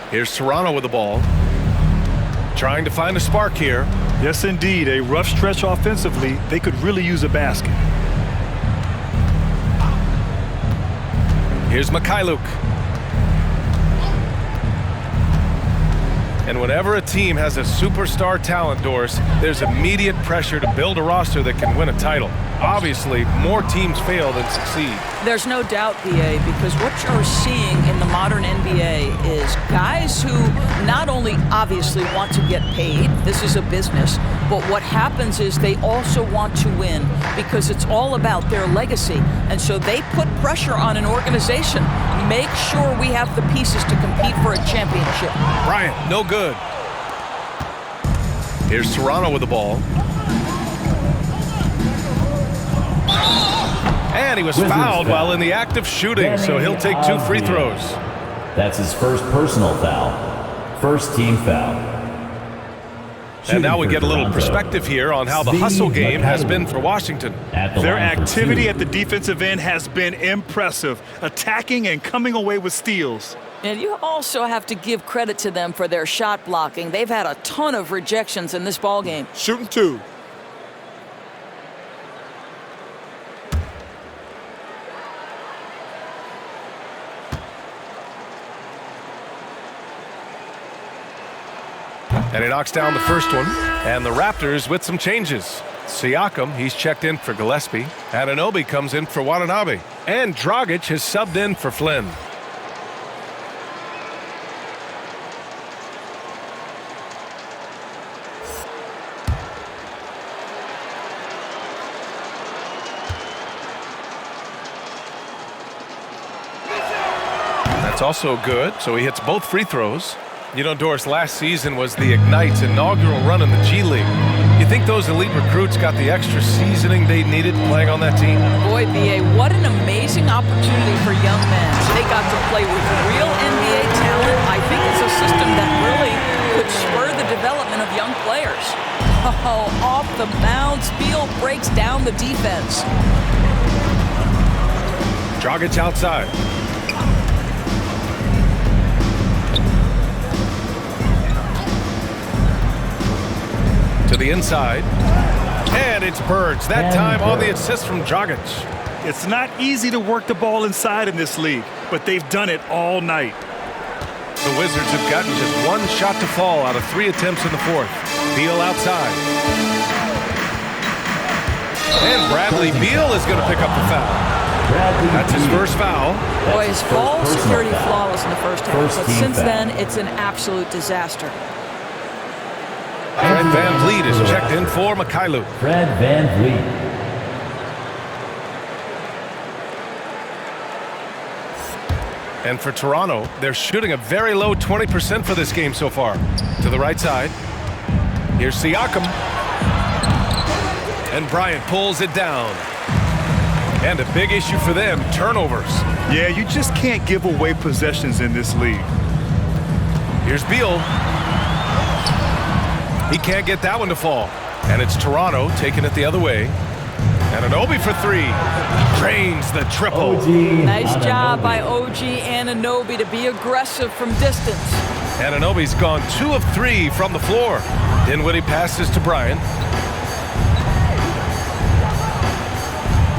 Here's Toronto with the ball. Trying to find a spark here. Yes, indeed. A rough stretch offensively. They could really use a basket. Here's Mikhailuk. And whenever a team has a superstar talent, Doris, there's immediate pressure to build a roster that can win a title. Obviously, more teams fail than succeed. There's no doubt, BA, because what you're seeing in the modern NBA is guys who not only obviously want to get paid, this is a business, but what happens is they also want to win because it's all about their legacy. And so they put pressure on an organization. Make sure we have the pieces to compete for a championship. Bryant, no good. Here's Toronto with the ball. And he was fouled while in the act of shooting, so he'll take 2 free throws. That's his first personal foul. First team foul. And now we get a little perspective here on how the hustle game has been for Washington. Their activity at the defensive end has been impressive, attacking and coming away with steals. And you also have to give credit to them for their shot blocking. They've had a ton of rejections in this ballgame. Shooting 2. And he knocks down the first one. And the Raptors with some changes. Siakam, he's checked in for Gillespie. Anunoby comes in for Watanabe. And Dragic has subbed in for Flynn. That's also good, so he hits both free throws. You know, Doris, last season was the Ignite's inaugural run in the G League. You think those elite recruits got the extra seasoning they needed playing on that team? Boy, BA, what an amazing opportunity for young men. They got to play with real NBA talent. I think it's a system that really could spur the development of young players. Oh, off the mound, Beal breaks down the defense. Dragic outside. To the inside. And it's Birds. That time on the assist from Dragic. It's not easy to work the ball inside in this league, but they've done it all night. The Wizards have gotten just one shot to fall out of 3 attempts in the fourth. Beal outside. And Bradley Beal is going to pick up the foul. That's his first foul. Boy, his ball security flawless in the first half, but since then, it's an absolute disaster. Fred VanVleet is checked in for Mikhailuk. Fred VanVleet. And for Toronto, they're shooting a very low 20% for this game so far. To the right side. Here's Siakam. And Bryant pulls it down. And a big issue for them, turnovers. Yeah, you just can't give away possessions in this league. Here's Beal. He can't get that one to fall. And it's Toronto taking it the other way. Anunoby for 3. Drains the triple. Nice job by OG Anunoby to be aggressive from distance. Anunoby's gone 2 of 3 from the floor. Dinwiddie passes to Bryant.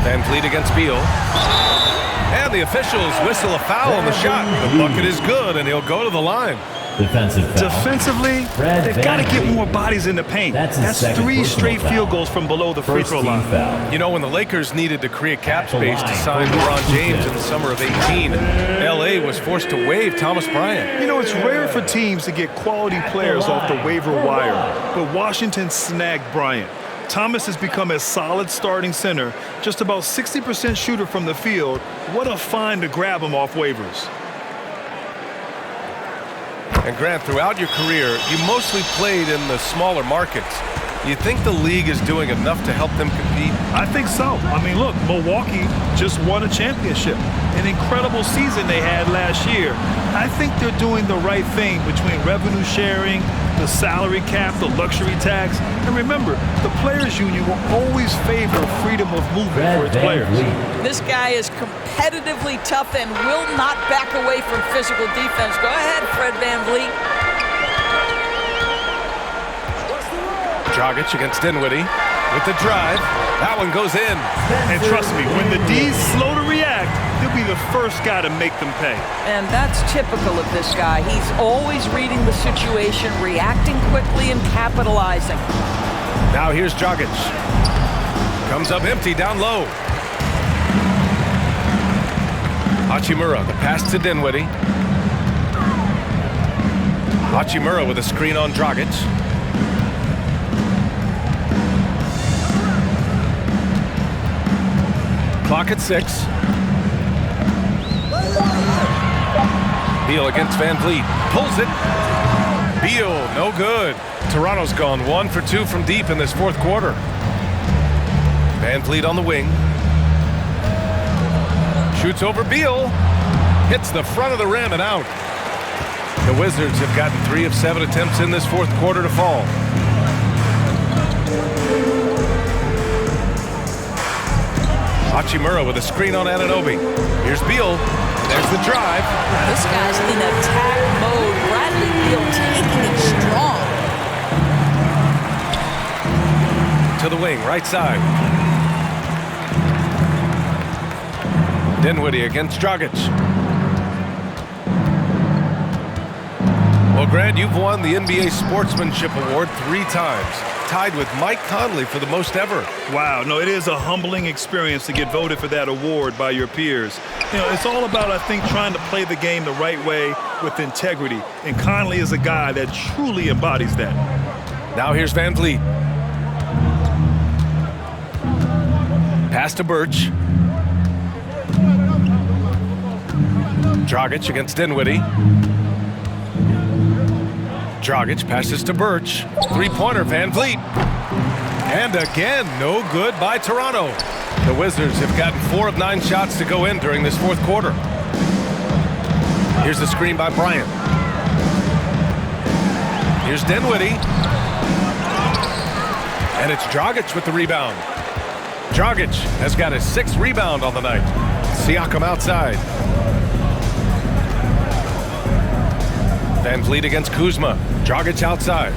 VanVleet against Beal. And the officials whistle a foul on the shot. The bucket is good, and he'll go to the line. Defensive foul. Defensively, they've got to get more bodies in the paint. That's 3 straight field goals from below the free throw line. Foul. You know, when the Lakers needed to create cap space to sign LeBron James in the summer of 18, L.A. was forced to waive Thomas Bryant. You know, it's rare for teams to get quality players off the waiver wire, but Washington snagged Bryant. Thomas has become a solid starting center, just about 60% shooter from the field. What a find to grab him off waivers. And Grant, throughout your career, you mostly played in the smaller markets. You think the league is doing enough to help them compete? I think so. I mean, look, Milwaukee just won a championship. an incredible season they had last year. I think they're doing the right thing between revenue sharing, the salary cap, the luxury tax. And remember, the Players Union will always favor freedom of movement for its players. This guy is competitively tough and will not back away from physical defense. Go ahead, Fred VanVleet. Dragic against Dinwiddie with the drive. That one goes in. And trust me, when the D's slow to react, he'll be the first guy to make them pay. And that's typical of this guy. He's always reading the situation, reacting quickly and capitalizing. Now here's Dragic. Comes up empty down low. Hachimura, the pass to Dinwiddie. Hachimura with a screen on Dragic. Clock at 6. Beal against VanVleet. Pulls it. Beal, no good. Toronto's gone 1 for 2 from deep in this fourth quarter. VanVleet on the wing. Shoots over Beal. Hits the front of the rim and out. The Wizards have gotten 3 of 7 attempts in this fourth quarter to fall. Hachimura with a screen on Anunoby. Here's Beal. There's the drive. This guy's in attack mode. Bradley Beal taking it strong. To the wing, right side. Dinwiddie against Dragic. Well, Grant, you've won the NBA Sportsmanship Award 3 times, tied with Mike Conley for the most ever. Wow, no, it is a humbling experience to get voted for that award by your peers. You know, it's all about, I think, trying to play the game the right way with integrity. And Conley is a guy that truly embodies that. Now here's VanVleet. Pass to Birch. Dragic against Dinwiddie. Dragic passes to Birch. Three-pointer, VanVleet. And again, no good by Toronto. The Wizards have gotten 4 of 9 shots to go in during this fourth quarter. Here's the screen by Bryant. Here's Dinwiddie. And it's Dragic with the rebound. Dragic has got his 6th rebound on the night. Siakam outside. VanVleet against Kuzma. Dragic outside.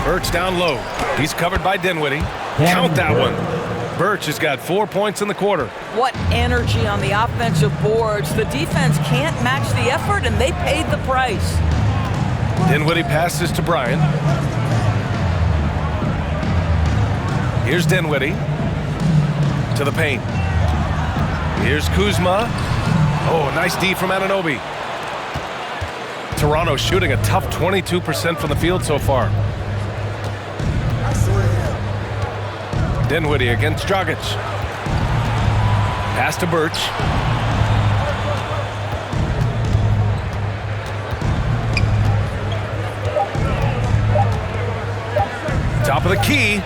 Birch down low. He's covered by Dinwiddie. Count that one. Birch has got 4 points in the quarter. What energy on the offensive boards. The defense can't match the effort, and they paid the price. Dinwiddie passes to Bryant. Here's Dinwiddie to the paint. Here's Kuzma. Oh, nice D from Anunoby. Toronto shooting a tough 22% from the field so far. Dinwiddie against Dragic. Pass to Birch. Top of the key.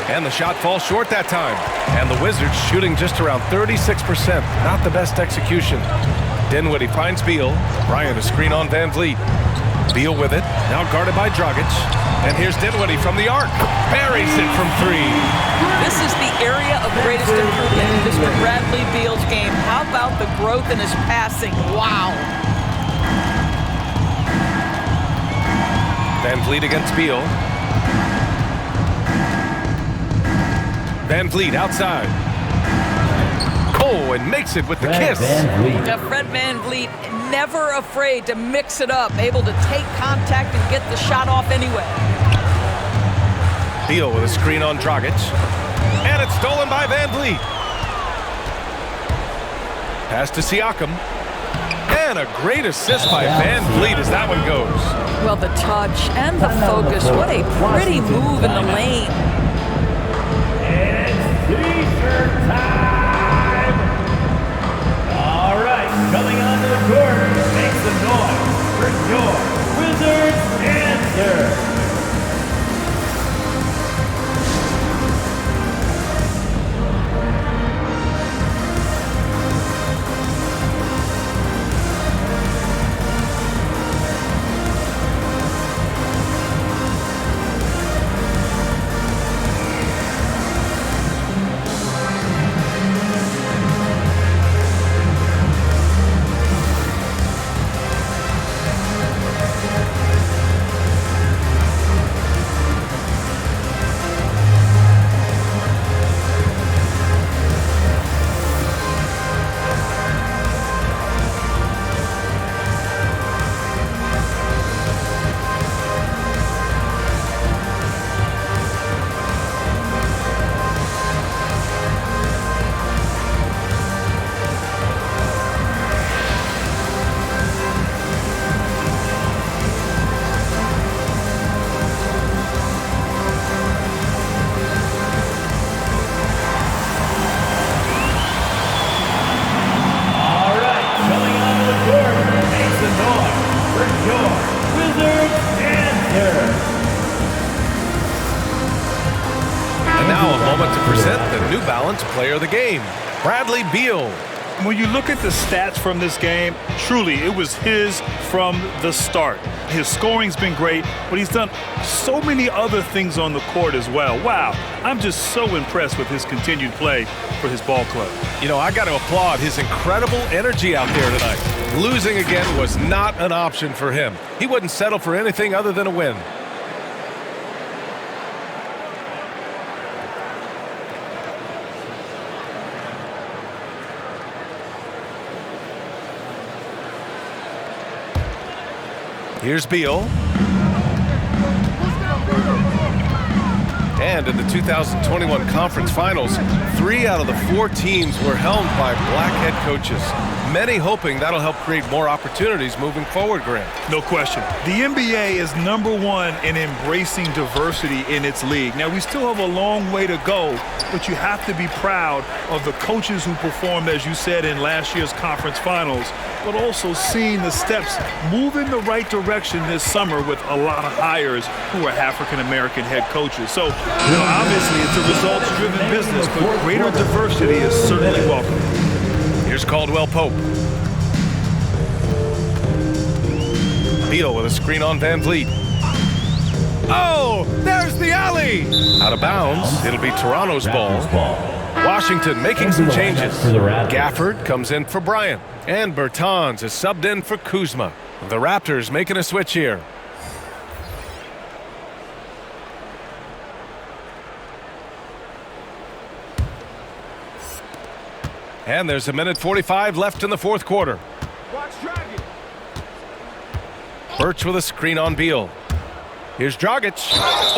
And the shot falls short that time. And the Wizards shooting just around 36%. Not the best execution. Dinwiddie finds Beal. Bryant a screen on VanVleet. Beal with it. Now guarded by Dragic. And here's Dinwiddie from the arc. Buries it from 3. This is the area of greatest improvement in Mr. Bradley Beal's game. How about the growth in his passing? Wow. VanVleet against Beal. VanVleet outside. Oh, and makes it with the kiss. Now, Fred VanVleet never afraid to mix it up, able to take contact and get the shot off anyway. Beal with a screen on Dragic. And it's stolen by VanVleet. Pass to Siakam. And a great assist by VanVleet as that one goes. Well, the touch and the focus. What a pretty move in the lane. T-shirt time! All right, coming onto the court, make some noise for your Wizards! balanced player of the game, Bradley Beal. When you look at the stats from this game, truly, it was his from the start. His scoring's been great, but he's done so many other things on the court as well. Wow, I'm just so impressed with his continued play for his ball club. You know, I got to applaud his incredible energy out there tonight. Losing again was not an option for him. He wouldn't settle for anything other than a win. Here's Beal. And in the 2021 conference finals, 3 out of the 4 teams were helmed by black head coaches. Many hoping that'll help create more opportunities moving forward, Grant. No question. The NBA is #1 in embracing diversity in its league. Now, we still have a long way to go, but you have to be proud of the coaches who performed, as you said, in last year's conference finals, but also seeing the steps move in the right direction this summer with a lot of hires who are African-American head coaches. So, obviously, it's a results-driven business, but greater diversity is certainly welcome. Here's Caldwell Pope. Beal with a screen on Van Vliet. Oh, there's the alley! Out of bounds, it'll be Toronto's ball. Washington making some changes. Gafford comes in for Bryant. And Bertans is subbed in for Kuzma. The Raptors making a switch here. And there's 1:45 left in the fourth quarter. Birch with a screen on Beal. Here's Dragic.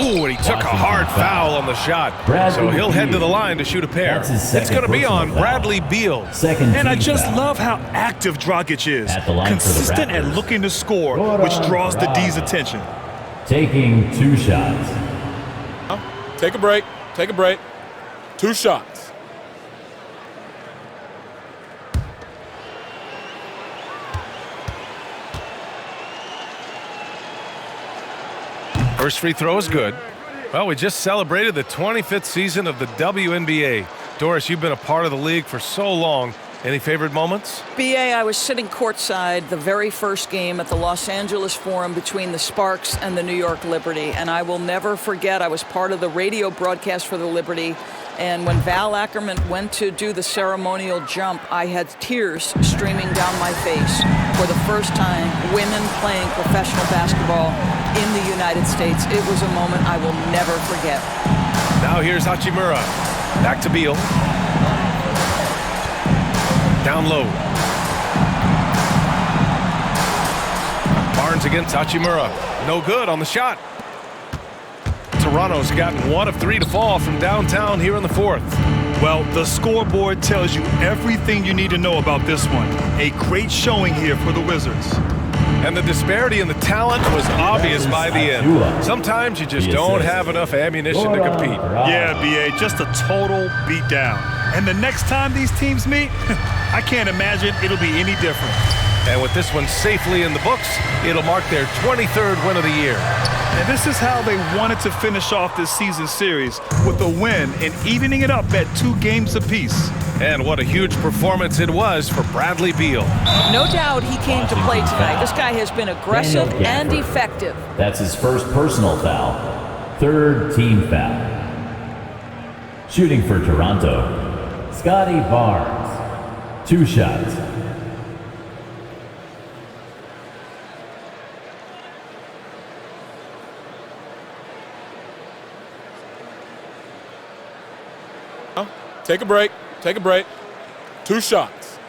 Ooh, and he took a hard foul on the shot. So he'll head to the line to shoot a pair. It's going to be on Bradley Beal. And I just love how active Dragic is. Consistent and looking to score, which draws the D's attention. Taking 2 shots. Take a break. Take a break. 2 shots. First free throw is good. Well, we just celebrated the 25th season of the WNBA. Doris, you've been a part of the league for so long. Any favorite moments? BA, I was sitting courtside the very first game at the Los Angeles Forum between the Sparks and the New York Liberty, and I will never forget I was part of the radio broadcast for the Liberty, and when Val Ackerman went to do the ceremonial jump, I had tears streaming down my face. For the first time, women playing professional basketball in the United States. It was a moment I will never forget. Now here's Hachimura. Back to Beal. Down low. Barnes against Hachimura. No good on the shot. Toronto's gotten 1 of 3 to fall from downtown here in the fourth. Well, the scoreboard tells you everything you need to know about this one. A great showing here for the Wizards. And the disparity in the talent was obvious by the end. Sometimes you just don't have enough ammunition to compete. Yeah, BA, just a total beatdown. And the next time these teams meet, I can't imagine it'll be any different. And with this one safely in the books, it'll mark their 23rd win of the year. And this is how they wanted to finish off this season series, with a win and evening it up at 2 games apiece. And what a huge performance it was for Bradley Beal. No doubt he came to play tonight. This guy has been aggressive and effective. That's his first personal foul. 3rd team foul. Shooting for Toronto, Scotty Barnes. 2 shots. Take a break. Take a break. 2 shots.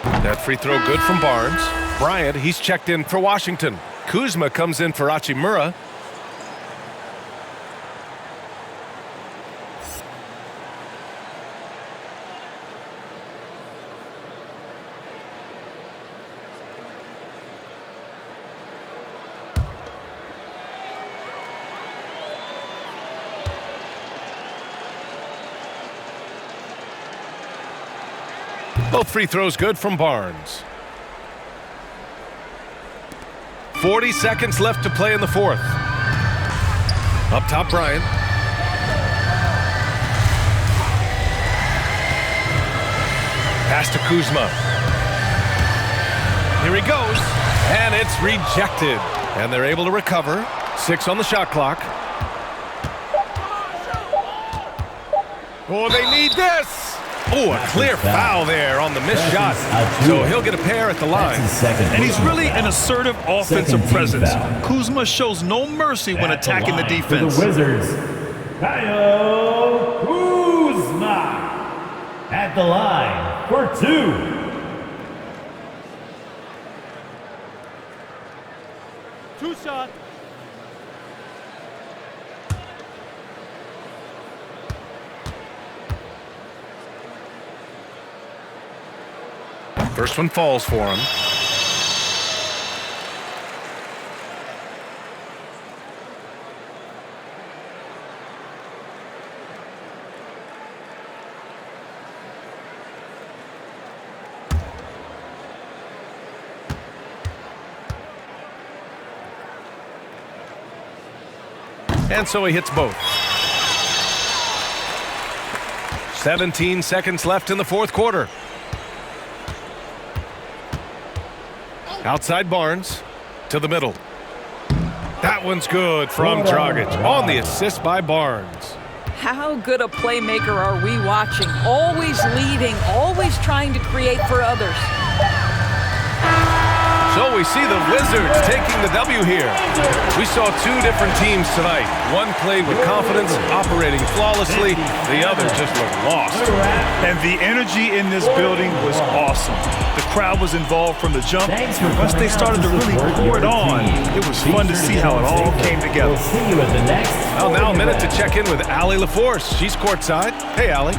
That free throw good from Barnes. Bryant, he's checked in for Washington. Kuzma comes in for Hachimura. Both free throws good from Barnes. 40 seconds left to play in the fourth. Up top, Bryant. Pass to Kuzma. Here he goes. And it's rejected. And they're able to recover. 6 on the shot clock. Oh, they need this. Oh, a clear foul there on the missed shot. So he'll get a pair at the line. And he's really an assertive offensive presence. Kuzma shows no mercy when attacking the defense. For the Wizards, Kyle Kuzma at the line for 2. Two shot. First one falls for him. And so he hits both. 17 seconds left in the fourth quarter. Outside Barnes to the middle. That one's good from Dragic on the assist by Barnes. How good a playmaker are we watching? Always leading, always trying to create for others. So we see the Wizards taking the W here. We saw 2 different teams tonight. One played with confidence, operating flawlessly. The other just looked lost. And the energy in this building was awesome. The crowd was involved from the jump. Once they started to really pour it on, it was fun to see how it all came together. See you at the next. Well, now a minute to check in with Allie LaForce. She's courtside. Hey, Allie.